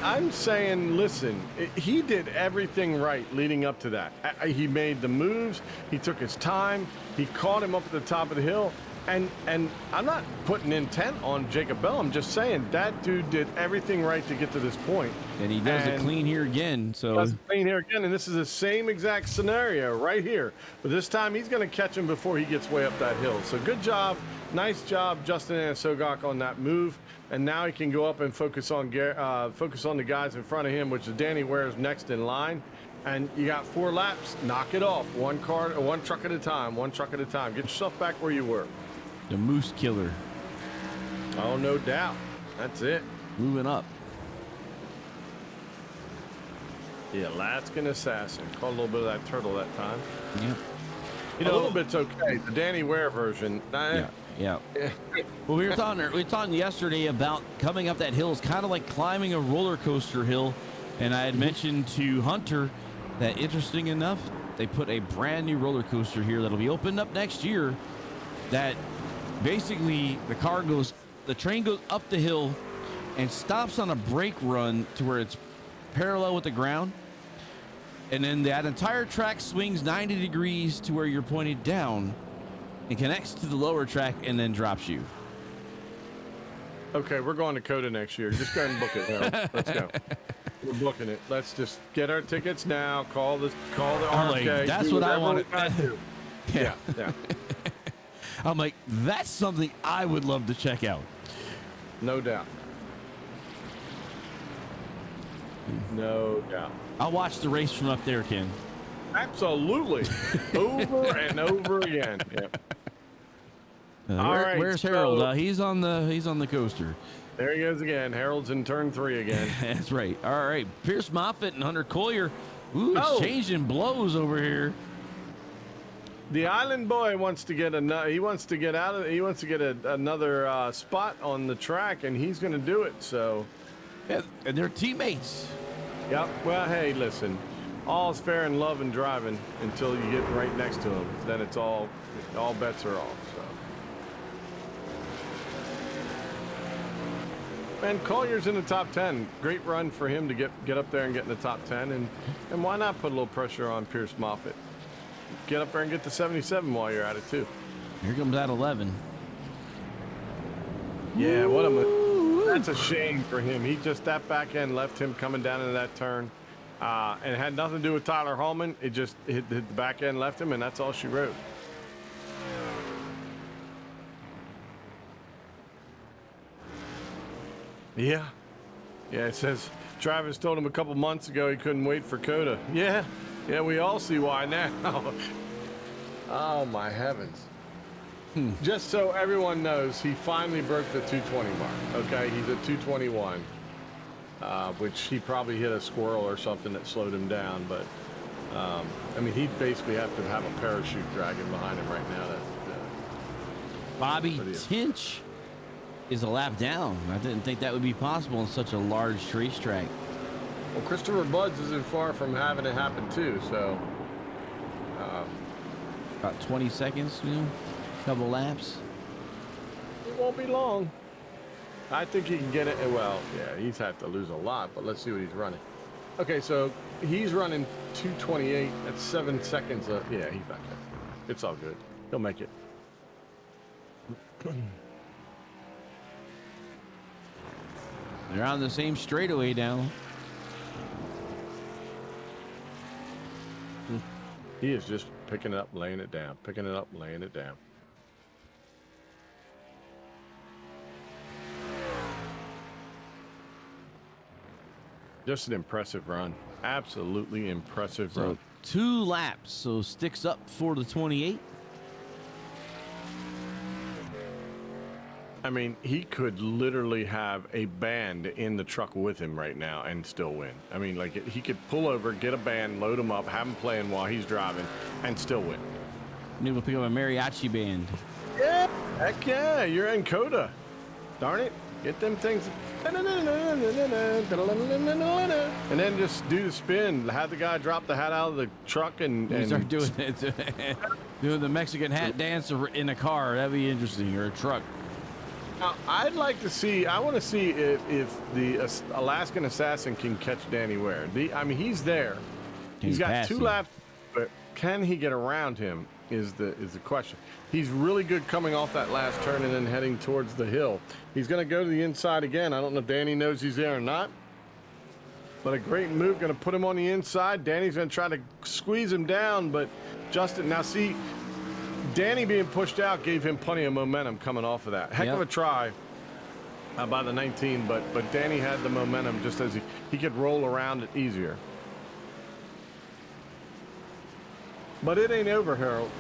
I'm saying, listen, he did everything right leading up to that. He made the moves. He took his time. He caught him up at the top of the hill. And I'm not putting intent on Jacob Bell. I'm just saying that dude did everything right to get to this point. And he does it clean here again. So Does it clean here again, and this is the same exact scenario right here. But this time he's going to catch him before he gets way up that hill. So good job, nice job, Justin Anasogok on that move. And now he can go up and focus on the guys in front of him, which is Danny Ware's next in line. And you got 4 laps. Knock it off. One truck at a time. One truck at a time. Get yourself back where you were. the Moose Killer Oh, no doubt. That's it. moving up. The Alaskan Assassin. Caught a little bit of that turtle that time. Yeah. A little bit's okay. The Danny Ware version. Yeah. Well, we were talking yesterday about coming up that hill is kind of like climbing a roller coaster hill, and I had mentioned to Hunter that, interesting enough, they put a brand new roller coaster here that'll be opened up next year. That basically the train goes up the hill and stops on a brake run to where it's parallel with the ground, and then that entire track swings 90 degrees to where you're pointed down. It connects to the lower track and then drops you. Okay, we're going to COTA next year. Just go ahead and book it now. Let's go. We're booking it. Let's just get our tickets now. Call the I'm like, RFK. that's do what I whatever wanted. we gotta do. Yeah. I'm like, that's something I would love to check out. No doubt. No doubt. I'll watch the race from up there, Ken. Absolutely. Over and over again. Yep. All right, Where's so- Harold? He's on the coaster. There he goes again. Harold's in turn 3 again. That's right. All right, Pierce Moffitt and Hunter Collier. Ooh, Oh. exchanging blows over here. The Island Boy wants to get another. He wants to get out of. He wants to get another spot on the track, and he's going to do it. So And they're teammates. Yep. Well, hey, listen. All's fair in love and driving until you get right next to him. Then it's all bets are off. So. And Collier's in the top 10. Great run for him to get up there and get in the top 10. And why not put a little pressure on Pierce Moffitt? Get up there and get the 77 while you're at it too. Here comes that 11. Yeah, that's a shame for him. That back end left him coming down into that turn. And it had nothing to do with Tyler Hallman. It just hit the back end, left him, and that's all she wrote. Yeah. Yeah, it says Travis told him a couple months ago he couldn't wait for COTA. Yeah. Yeah, we all see why now. Oh, my heavens. Just so everyone knows, he finally broke the 220 mark. Okay, he's at 221. Which he probably hit a squirrel or something that slowed him down. But, I mean, he'd basically have to have a parachute dragging behind him right now. Bobby Tinch is a lap down. I didn't think that would be possible on such a large racetrack. Well, Christopher Buds isn't far from having it happen, too. So, about 20 seconds, couple laps. It won't be long. I think he can get it. Well, yeah, he's had to lose a lot, but let's see what he's running. Okay, so he's running 2:28 at 7 seconds. Yeah, he's back there. It's all good. He'll make it. They're on the same straightaway now. He is just picking it up, laying it down, picking it up, laying it down. Just an impressive run. Absolutely impressive run. 2 laps, so sticks up for the 28. I mean, he could literally have a band in the truck with him right now and still win. I mean, like, he could pull over, get a band, load him up, have him playing while he's driving, and still win. Need to pick up a mariachi band. Yeah, heck yeah, you're in COTA. Darn it, get them things. And then just do the spin. Have the guy drop the hat out of the truck and start doing it, doing the Mexican hat dance in a car. That'd be interesting, or a truck. Now, I'd like to see. I want to see if the Alaskan Assassin can catch Danny Ware. I mean, he's there. He's got 2 laps, but can he get around him? Is the question. He's really good coming off that last turn and then heading towards the hill. He's going to go to the inside again. I don't know if Danny knows he's there or not. But a great move, going to put him on the inside. Danny's going to try to squeeze him down, but Justin, now see, Danny being pushed out gave him plenty of momentum coming off of that. Heck of a try by the 19, but Danny had the momentum just as he could roll around it easier. But it ain't over, Harold.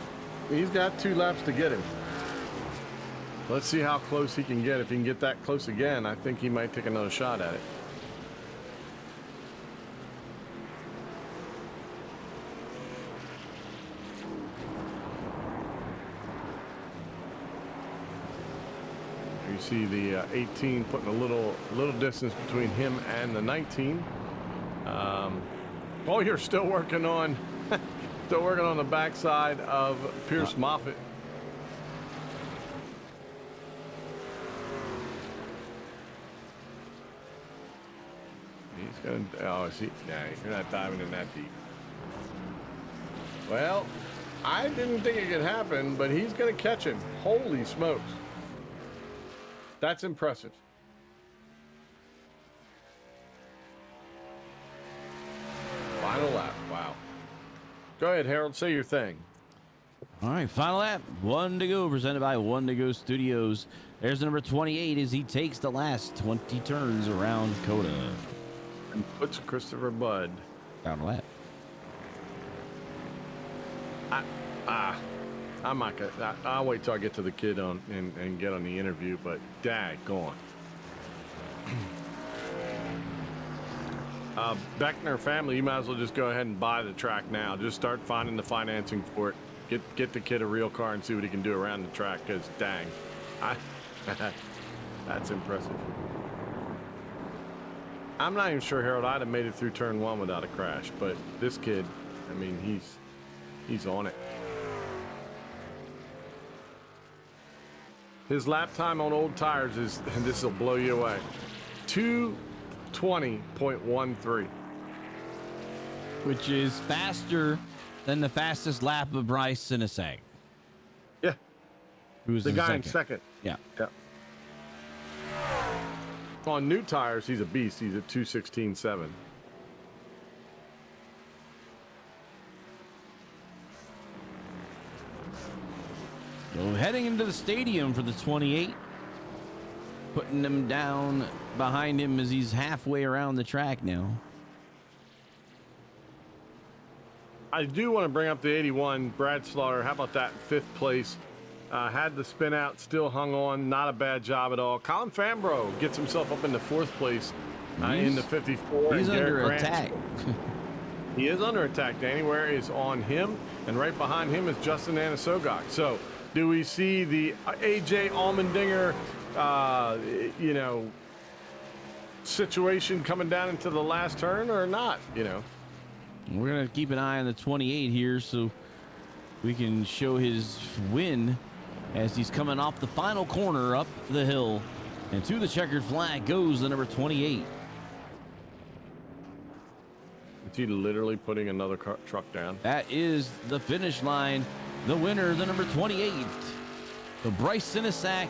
He's got 2 laps to get him. Let's see how close he can get. If he can get that close again, I think he might take another shot at it. You see the 18 putting a little distance between him and the 19. Oh, you're still working on the backside of Pierce Moffitt. He's gonna. Oh, see, nah, you're not diving in that deep. Well, I didn't think it could happen, but he's gonna catch him. Holy smokes! That's impressive. Final lap. Wow. Go ahead, Harold. Say your thing. All right, final lap. 1 to go, presented by 1 to Go Studios. There's the number 28 as he takes the last 20 turns around COTA. And puts Christopher Budd. Final lap. I'm not gonna. I'll wait till I get to the kid and get on the interview. But daggone. Beckner family, you might as well just go ahead and buy the track now. Just start finding the financing for it. Get the kid a real car and see what he can do around the track. Cause dang, that's impressive. I'm not even sure, Harold, I'd have made it through turn 1 without a crash, but this kid, I mean, he's on it. His lap time on old tires is, and this will blow you away, 2:20.13. Which is faster than the fastest lap of Bryce Sinisag. Yeah, Who's the guy in second. Yeah. Yeah. On new tires, he's a beast. He's at 2:16.7. So heading into the stadium for the 28. Putting him down behind him as he's halfway around the track now. I do want to bring up the 81, Brad Slaughter. How about that? 5th place. Had the spin out, still hung on. Not a bad job at all. Colin Fambro gets himself up into 4th place in the 54. He's and under Garrett Grant, attack. he is under attack. Danny Ware is on him, and right behind him is Justin Anasogok. So, do we see the AJ Allmendinger, situation coming down into the last turn or not? We're going to keep an eye on the 28 here so we can show his win as he's coming off the final corner up the hill. And to the checkered flag goes the number 28. Is he literally putting another truck down? That is the finish line. The winner, the number 28. So Bryce Sinisag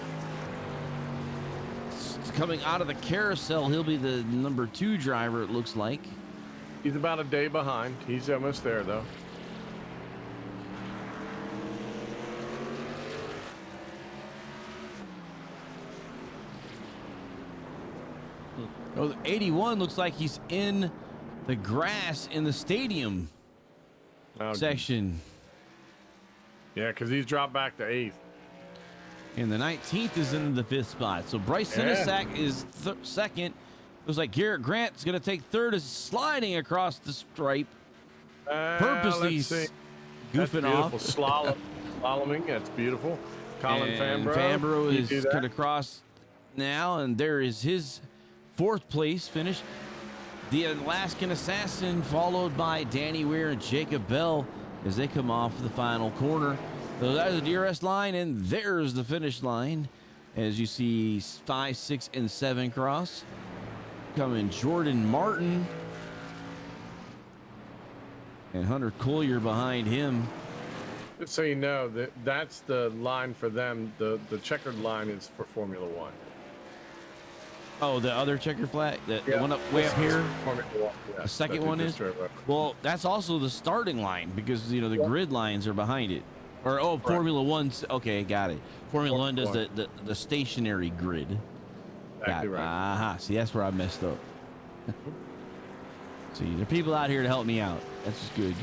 coming out of the carousel. He'll be the number 2 driver, it looks like. He's about a day behind. He's almost there, though. Oh, the 81 looks like he's in the grass in the stadium section. Yeah, because he's dropped back to 8th. And the 19th is in the 5th spot. So Bryce Sinisag is second. Looks like Garrett Grant's going to take 3rd, is sliding across the stripe. Purposely goofing off. Slaloming, that's beautiful. Colin And Fambro. Fambro is cut across now, and there is his 4th place finish. The Alaskan Assassin, followed by Danny Weir and Jacob Bell as they come off the final corner. So that's the DRS line, and there's the finish line. As you see 5, 6, and 7 cross. Coming Jordan Martin. And Hunter Collier behind him. Just so you know, that's the line for them. The checkered line is for Formula One. Oh, the other checkered flag? The one up way up here? Yeah, The second one is? Well, that's also the starting line because, the grid lines are behind it. Or, Formula One's, okay, got it. Formula One does the stationary grid. Exactly right. See, that's where I messed up. See, there are people out here to help me out. That's just good,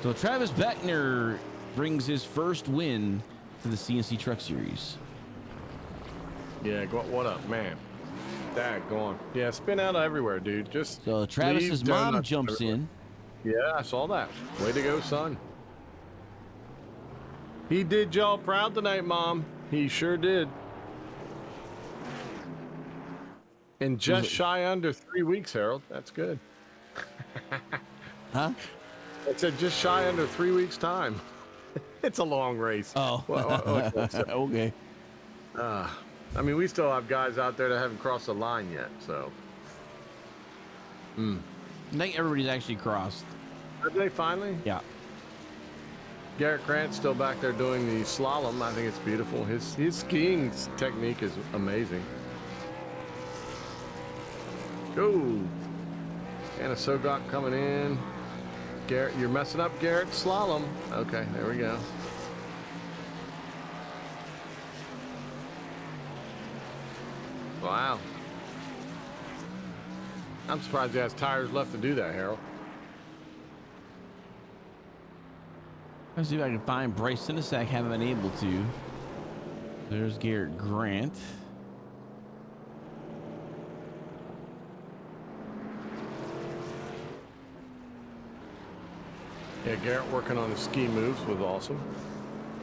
So Travis Beckner brings his first win to the CNC Truck Series. Yeah, what up, man? Daggone. Yeah, spin out everywhere, dude. Just So Travis's mom jumps in. Yeah, I saw that. Way to go, son. He did y'all proud tonight, Mom. He sure did. In just shy under 3 weeks, Harold. That's good. Huh? I said just shy under 3 weeks' time. It's a long race. Oh, okay. I mean, we still have guys out there that haven't crossed the line yet, so. I think everybody's actually crossed. Have they finally? Yeah. Garrett Grant's still back there doing the slalom. I think it's beautiful. His skiing technique is amazing. Go. Anna Sogok coming in. Garrett, you're messing up Garrett's slalom. Okay, there we go. Wow. I'm surprised he has tires left to do that, Harold. Let's see if I can find Bryce Sinisag. Haven't been able to. There's Garrett Grant. Yeah, Garrett working on his ski moves was awesome.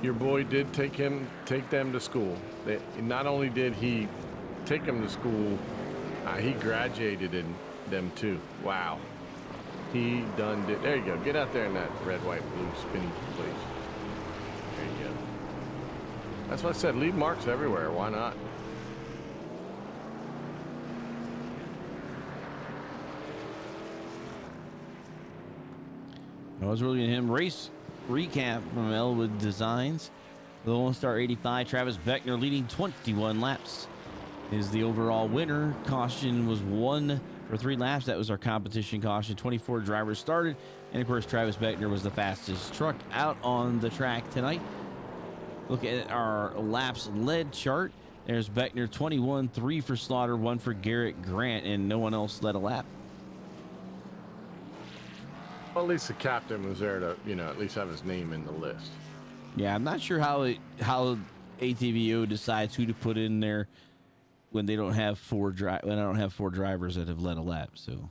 Your boy did take them to school. Not only did he take them to school, he graduated them too. Wow. He done did. There you go. Get out there in that red, white, blue spinny place. There you go. That's what I said. Leave marks everywhere. Why not? I was really getting him. Race recap from Elwood Designs. The Lone Star 85, Travis Beckner leading 21 laps, is the overall winner. Caution was 1 for 3 laps. That was our competition caution. 24 drivers started. And of course, Travis Beckner was the fastest truck out on the track tonight. Look at our laps led chart. There's Beckner 21, 3 for Slaughter, 1 for Garrett Grant, and no one else led a lap. Well, at least the captain was there to, at least have his name in the list. Yeah, I'm not sure how ATVO decides who to put in there when they don't have four drivers that have led a lap. So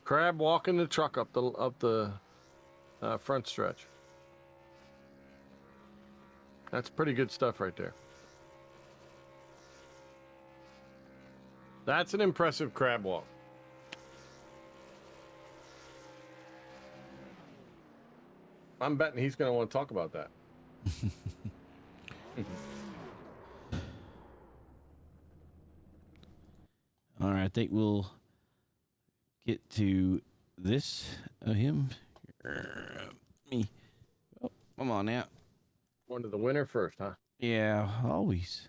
Crab walking the truck up the front stretch. That's pretty good stuff right there. That's an impressive crab walk. I'm betting he's going to want to talk about that. All right, I think we'll get to this of him. Me. Oh, come on now. Going to the winner first, huh? Yeah, always.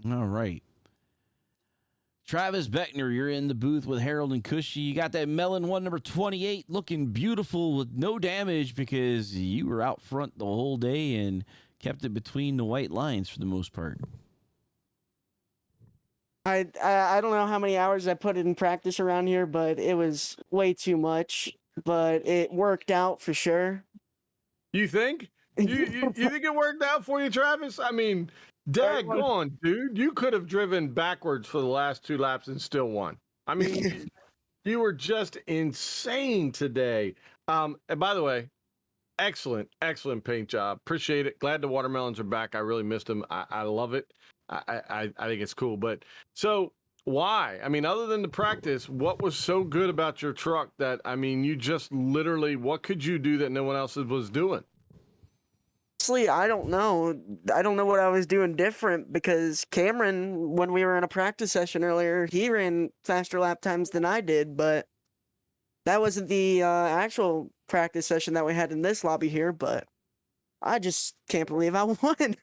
All right. Travis Beckner, you're in the booth with Harold and Cushy. You got that Melon 1, number 28, looking beautiful with no damage because you were out front the whole day and kept it between the white lines for the most part. I don't know how many hours I put in practice around here, but it was way too much. But it worked out for sure. You think? You think it worked out for you, Travis? I mean, daggone, dude. You could have driven backwards for the last 2 laps and still won. I mean, you were just insane today. And by the way, excellent paint job. Appreciate it. Glad the watermelons are back. I really missed them. I love it. I think it's cool. But so why? I mean, other than the practice, what was so good about your truck that, I mean, you just literally, what could you do that no one else was doing? Honestly, I don't know. I don't know what I was doing different because Cameron, when we were in a practice session earlier, he ran faster lap times than I did, but that wasn't the actual practice session that we had in this lobby here, but I just can't believe I won.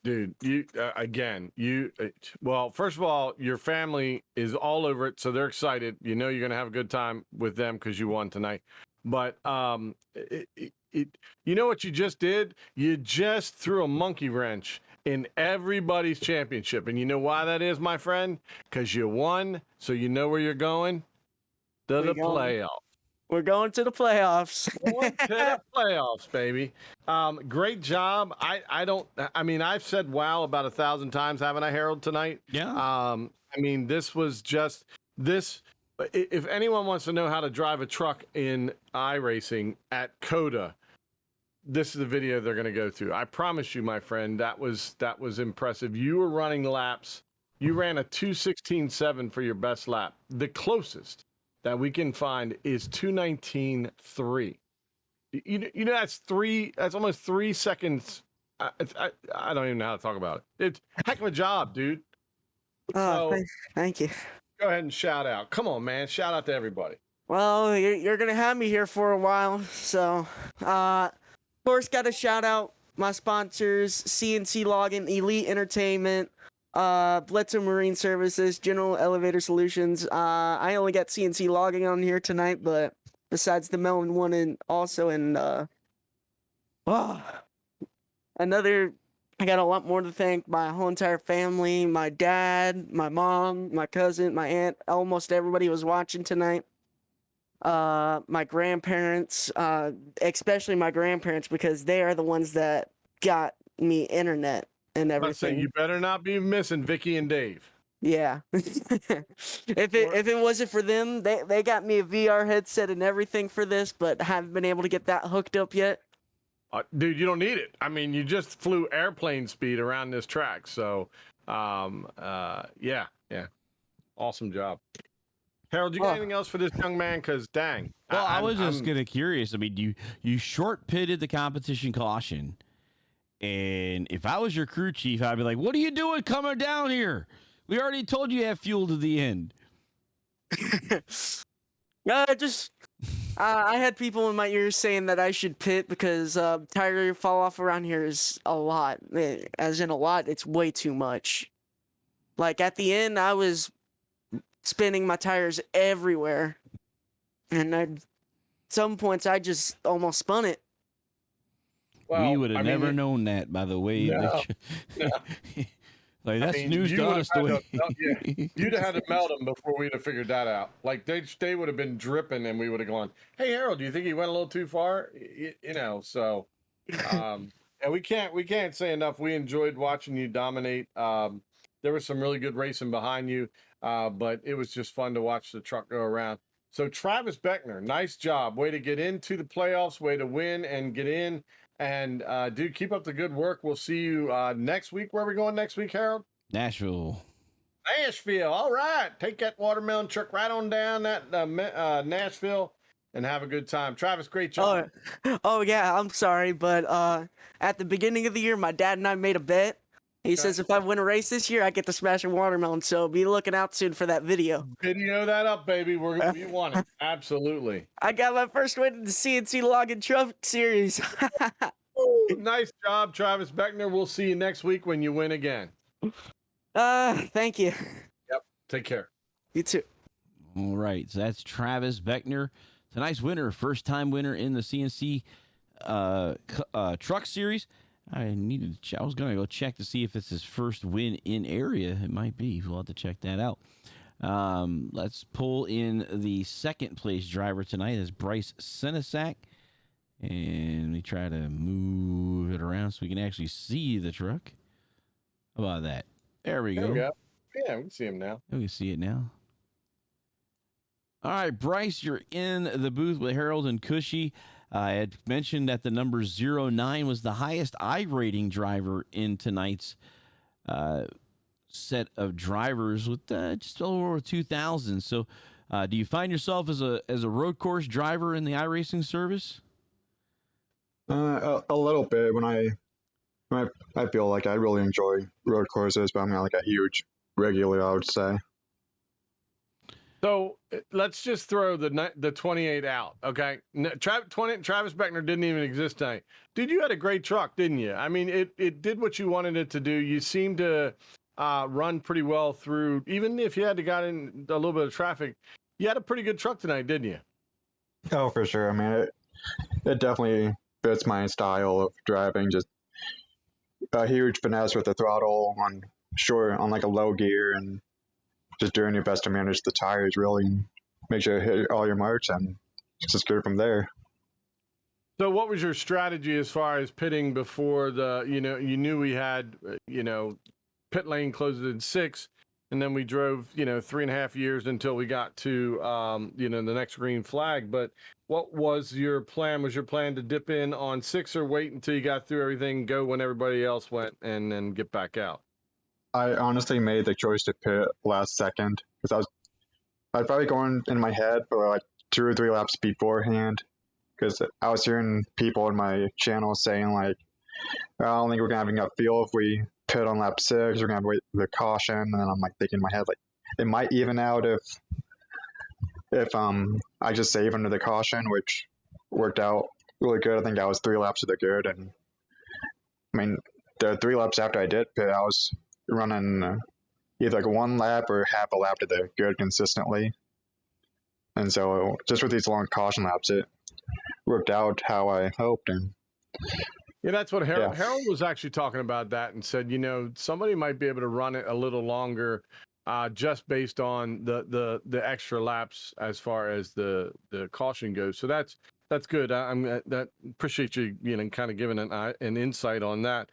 Dude, you well, first of all, your family is all over it, so they're excited. You know you're gonna have a good time with them because you won tonight. But you know what you just did? You just threw a monkey wrench in everybody's championship, and you know why that is, my friend? Because you won, so you know where you're going to the playoffs. We're going to the playoffs. Going to the playoffs, baby. Great job. I mean, I've said wow about 1,000 times, haven't I, Harold, tonight? Yeah. I mean, this was just this. If anyone wants to know how to drive a truck in iRacing at COTA, this is the video they're going to go through. I promise you, my friend, that was impressive. You were running laps. You ran a 2:16.7 for your best lap. The closest that we can find is 2:19.3. You know that's almost 3 seconds. I don't even know how to talk about it. It's a heck of a job, dude. Oh, thank you. Go ahead and shout out. Come on, man. Shout out to everybody. Well, you're going to have me here for a while. So, of course, got to shout out my sponsors, CNC Logging, Elite Entertainment, Blitzer Marine Services, General Elevator Solutions. I only got CNC Logging on here tonight, but besides the Melon one and also in, I got a lot more to thank my whole entire family, my dad, my mom, my cousin, my aunt, almost everybody was watching tonight. My grandparents, especially my grandparents, because they are the ones that got me internet and everything. You better not be missing Vicky and Dave. Yeah. If it wasn't for them, they got me a VR headset and everything for this, but haven't been able to get that hooked up yet. Dude, you don't need it. I mean, you just flew airplane speed around this track. So, yeah. Awesome job. Harold, you got Oh. anything else for this young man? Because dang. Well, I was just I'm- kind of curious. I mean, you short pitted the competition caution, and if I was your crew chief, I'd be like, "What are you doing coming down here? We already told you have fuel to the end." Just I had people in my ears saying that I should pit because tire fall off around here is a lot. As in a lot, it's way too much. Like at the end, I was spinning my tires everywhere, and at some points I just almost spun it. We would I have mean, never known that by the way. No, Like that's I mean, news you to would've us. The had way to- You'd have had to melt them before we'd have figured that out. Like they would have been dripping, and we would have gone, "Hey, Harold, do you think he went a little too far?" You know. So, and we can't say enough. We enjoyed watching you dominate. There was some really good racing behind you, but it was just fun to watch the truck go around. So Travis Beckner, nice job. Way to get into the playoffs. Way to win and get in. And dude, keep up the good work. We'll see you next week. Where are we going next week, Harold? Nashville. Nashville. All right. Take that watermelon truck right on down that Nashville and have a good time. Travis, great job. Oh yeah, I'm sorry, but at the beginning of the year, my dad and I made a bet. He says if I win a race this year, I get to smash a watermelon. So be looking out soon for that video. Video that up, baby. We want it. Absolutely. I got my first win in the CNC Logging Truck Series. Ooh, nice job, Travis Beckner. We'll see you next week when you win again. Thank you. Yep. Take care. You too. All right, so that's Travis Beckner, tonight's winner, first time winner in the CNC Truck Series. I was gonna go check to see if it's his first win in area. It might be. We'll have to check that out. Let's pull in the second place driver tonight. Is Bryce Senesac, and we try to move it around so we can actually see the truck. How about that? There we There go. we go. Yeah, we can see him now. We can see it now. All right, Bryce, you're in the booth with Harold and Cushy. I had mentioned that the number 09 was the highest I rating driver in tonight's set of drivers with just over 2,000. So, do you find yourself as a road course driver in the iRacing service? A little bit when I feel like I really enjoy road courses, but I'm not like a huge regular, I would say. So let's just throw the 28 out, okay? Travis Beckner didn't even exist tonight. Dude, you had a great truck, didn't you? I mean, it did what you wanted it to do. You seemed to run pretty well through, even if you had to got in a little bit of traffic. You had a pretty good truck tonight, didn't you? Oh, for sure. I mean, it definitely fits my style of driving. Just a huge finesse with the throttle on like a low gear, and just doing your best to manage the tires, really, and make sure you hit all your marks and just go from there. So what was your strategy as far as pitting before you knew we had, pit lane closed at 6, and then we drove, 3.5 years until we got to, the next green flag. But what was your plan? Was your plan to dip in on 6 or wait until you got through everything, go when everybody else went, and then get back out? I honestly made the choice to pit last second because I'd probably going in my head for like 2 or 3 laps beforehand, because I was hearing people in my channel saying like, I don't think we're gonna have enough fuel if we pit on lap 6. We're gonna have to wait the caution, and then I'm like thinking in my head like it might even out if I just save under the caution, which worked out really good. I think I was 3 laps to the good, and I mean the 3 laps after I did pit, I was running either like 1 lap or half a lap to the good consistently. And so just with these long caution laps, it worked out how I hoped. And Yeah, that's what Harold, Yeah. Harold was actually talking about that and said, somebody might be able to run it a little longer just based on the extra laps as far as the caution goes. So that's good. Appreciate you, kind of giving an insight on that.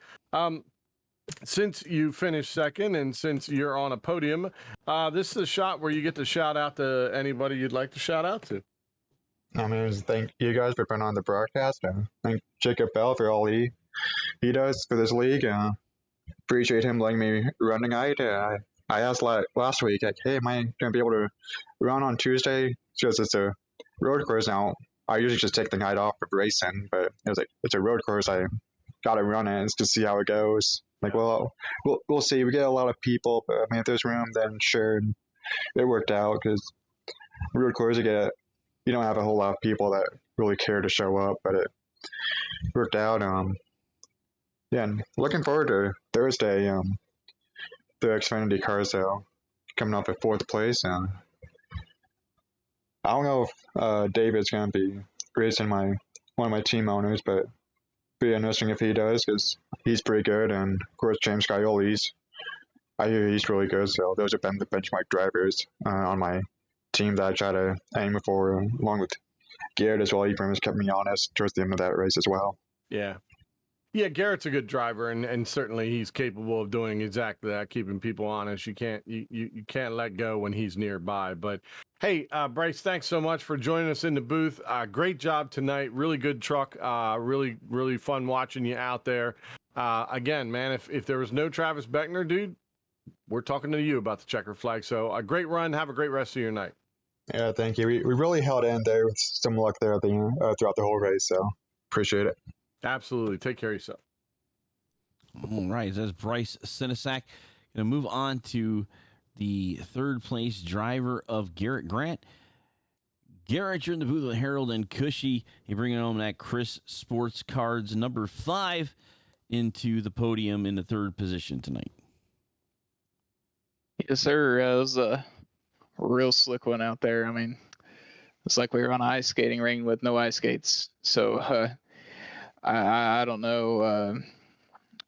Since you finished second and since you're on a podium, this is a shot where you get to shout out to anybody you'd like to shout out to. I mean, just thank you guys for putting on the broadcast. And thank Jacob Bell for all he does for this league. Appreciate him letting me run tonight. I asked last week, like, hey, am I going to be able to run on Tuesday? Because it's a road course now. I usually just take the night off of racing, but it was like, it's a road course. I got to run it to see how it goes. Like, well, we'll see. We get a lot of people, but I mean, if there's room, then sure. And it worked out because road course, you don't have a whole lot of people that really care to show up, but it worked out. Yeah, and looking forward to Thursday. The Xfinity car sale coming off at fourth place. I don't know if David's going to be racing one of my team owners, but be interesting if he does because he's pretty good. And of course, James Scioli's, I hear he's really good. So those have been the benchmark drivers on my team that I try to aim for, along with Garrett as well. He pretty much kept me honest towards the end of that race as well. Yeah. Yeah, Garrett's a good driver, and certainly he's capable of doing exactly that, keeping people honest. You can't let go when he's nearby. But hey, Bryce, thanks so much for joining us in the booth. Great job tonight. Really good truck. Really fun watching you out there. Again, man, if there was no Travis Beckner, dude, we're talking to you about the checker flag. So a great run. Have a great rest of your night. Yeah, thank you. We really held in there with some luck there at the end, throughout the whole race. So appreciate it. Absolutely. Take care of yourself. All right, that's Bryce Sinisak. Going to move on to the third place driver of Garrett Grant. Garrett, you're in the booth with Harold and Cushy. You're bringing home that Chris Sports Cards number 5 into the podium in the third position tonight. Yes, sir. It was a real slick one out there. I mean, it's like we were on an ice skating ring with no ice skates. So I don't know.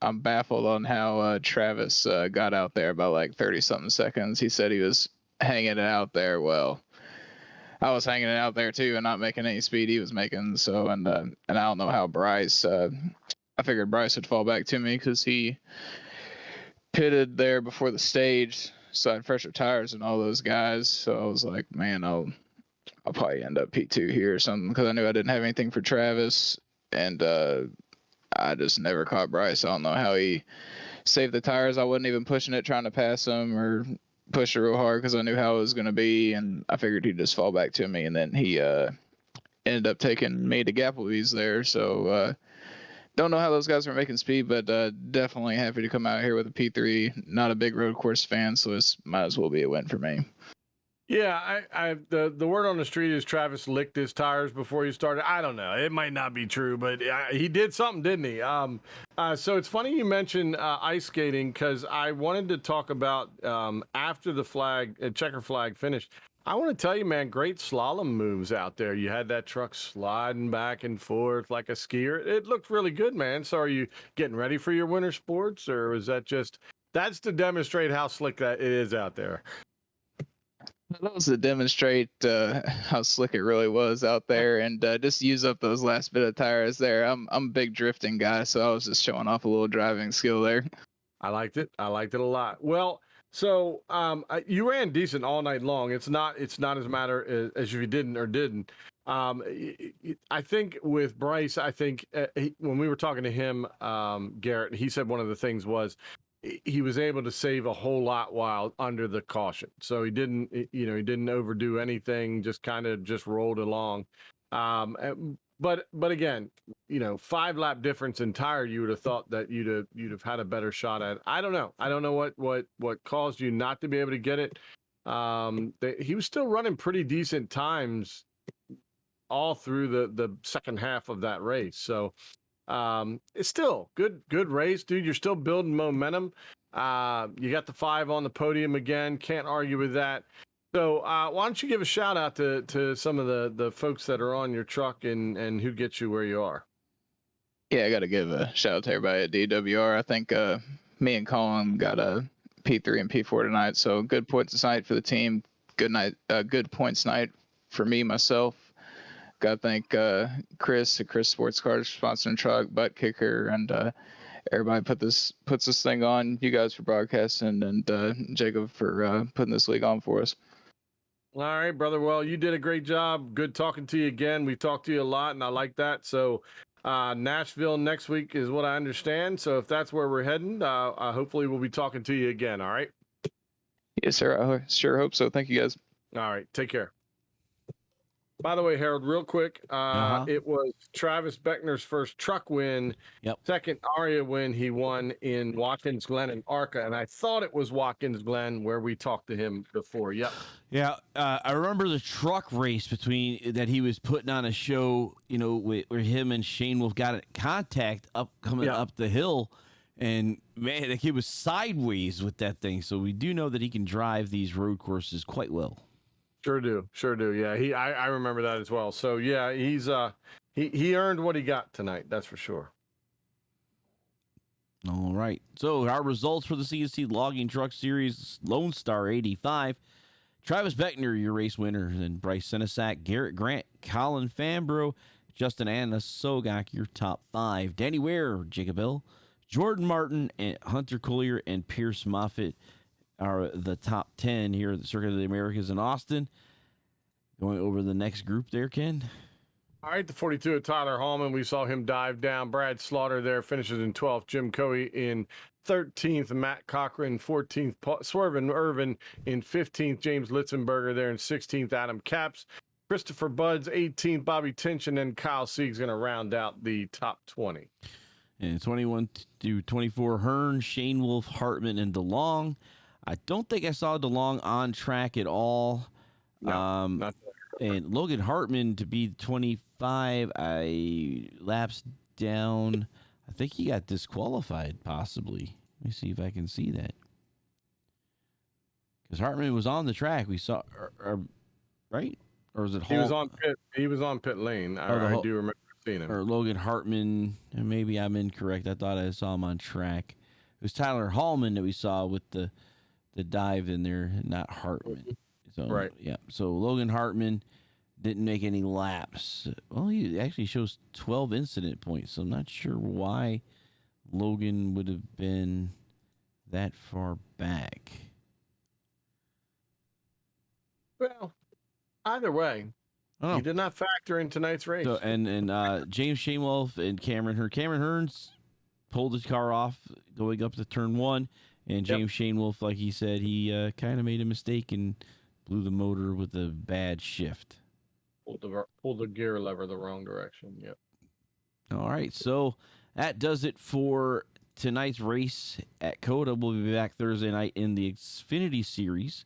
I'm baffled on how Travis got out there by like 30-something seconds. He said he was hanging it out there. Well, I was hanging it out there too and not making any speed he was making. So, and I don't know how Bryce, I figured Bryce would fall back to me because he pitted there before the stage. So I had fresher tires and all those guys. So I was like, man, I'll probably end up P2 here or something because I knew I didn't have anything for Travis. And I just never caught Bryce. I don't know how he saved the tires. I wasn't even pushing it, trying to pass him or push it real hard because I knew how it was going to be. And I figured he'd just fall back to me. And then he ended up taking me to Gappleby's there. So don't know how those guys were making speed, but definitely happy to come out here with a P3. Not a big road course fan, so it might as well be a win for me. Yeah, the word on the street is Travis licked his tires before he started. I don't know. It might not be true, but he did something, didn't he? So it's funny you mentioned ice skating because I wanted to talk about after the checker flag finished. I want to tell you, man, great slalom moves out there. You had that truck sliding back and forth like a skier. It looked really good, man. So are you getting ready for your winter sports, or is that's to demonstrate how slick that it is out there? That was to demonstrate how slick it really was out there, and just use up those last bit of tires there. I'm a big drifting guy, so I was just showing off a little driving skill there. I liked it. I liked it a lot. Well, so you ran decent all night long. It's not as a matter as if you didn't or didn't. I think with Bryce, when we were talking to him, Garrett, he said one of the things was he was able to save a whole lot while under the caution. So he didn't overdo anything, just kind of just rolled along. But again, 5-lap difference in tire, you would have thought that you'd have had a better shot at it. I don't know what caused you not to be able to get it. He was still running pretty decent times all through the second half of that race. So it's still good race, dude. You're still building momentum. You got the 5 on the podium again. Can't argue with that. So why don't you give a shout out to some of the folks that are on your truck and who gets you where you are? Yeah, I got to give a shout out to everybody at DWR. I think me and Colin got a P3 and P4 tonight. So good points tonight for the team. Good points night for me, myself. Got to thank Chris at Chris Sports Cars sponsoring truck, Butt Kicker, and everybody puts this thing on. You guys for broadcasting, and Jacob for putting this league on for us. All right, brother. Well, you did a great job. Good talking to you again. We've talked to you a lot, and I like that. So, Nashville next week is what I understand. So, if that's where we're heading, hopefully we'll be talking to you again. All right. Yes, sir. I sure hope so. Thank you, guys. All right. Take care. By the way, Harold, real quick, it was Travis Beckner's first truck win, second ARIA win he won in Watkins Glen and ARCA, and I thought it was Watkins Glen where we talked to him before. Yep. Yeah, I remember the truck race that he was putting on a show, where him and Shane Wolf got in contact coming up the hill, and man, the kid was sideways with that thing. So we do know that he can drive these road courses quite well. Sure do. Yeah, I remember that as well. So yeah, he earned what he got tonight. That's for sure. All right. So our results for the CNC Logging Truck Series: Lone Star 85, Travis Beckner, your race winner, then Bryce Senesac, Garrett Grant, Colin Fambro, Justin Anna Sogak, your top 5. Danny Ware, Jacob Hill, Jordan Martin, and Hunter Collier, and Pierce Moffitt are the top 10 here at the Circuit of the Americas in Austin. Going over the next group there, Ken. All right, the 42 of Tyler Hallman. We saw him dive down. Brad Slaughter there finishes in 12th. Jim Coey in 13th. Matt Cochran 14th. Swervin Irvin in 15th. James Litzenberger there in 16th. Adam Capps. Christopher Buds 18th. Bobby Tinch, and then Kyle Sieg's going to round out the top 20. And 21 to 24, Hearn, Shane Wolf, Hartman, and DeLong. I don't think I saw DeLong on track at all. No, not and Logan Hartman to be 25, I lapsed down. I think he got disqualified, possibly. Let me see if I can see that. Because Hartman was on the track. We saw, right? Or was it Hall? He was on pit lane. I do remember seeing him. Or Logan Hartman. Maybe I'm incorrect. I thought I saw him on track. It was Tyler Hallman that we saw with the dive in there, not Hartman. So, right. Yeah. So Logan Hartman didn't make any laps. Well, he actually shows 12 incident points, so I'm not sure why Logan would have been that far back. Well, either way, he did not factor in tonight's race. So, and James Shamewolf and Cameron Hearn. Cameron Hearns pulled his car off going up to turn 1. And James Shamewolf, like he said, he kind of made a mistake and blew the motor with a bad shift. Pulled the gear lever the wrong direction. Yep. All right, so that does it for tonight's race at COTA. We'll be back Thursday night in the Xfinity Series.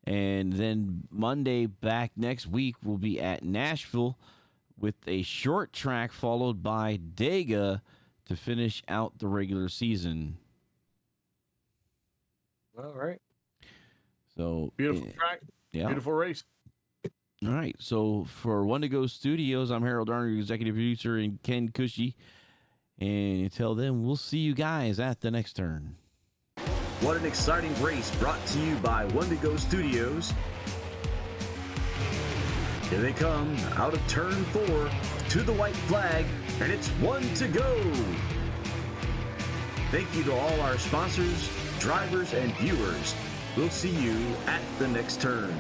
And then Monday back next week, we'll be at Nashville with a short track followed by Dega to finish out the regular season. All right. So beautiful track. Yeah. Beautiful race. All right. So for One to Go Studios, I'm Harold Darner, executive producer, and Ken Cushy. And until then, we'll see you guys at the next turn. What an exciting race brought to you by One to Go Studios. Here they come out of turn 4 to the white flag, and it's 1 to go. Thank you to all our sponsors, drivers, and viewers. We'll see you at the next turn.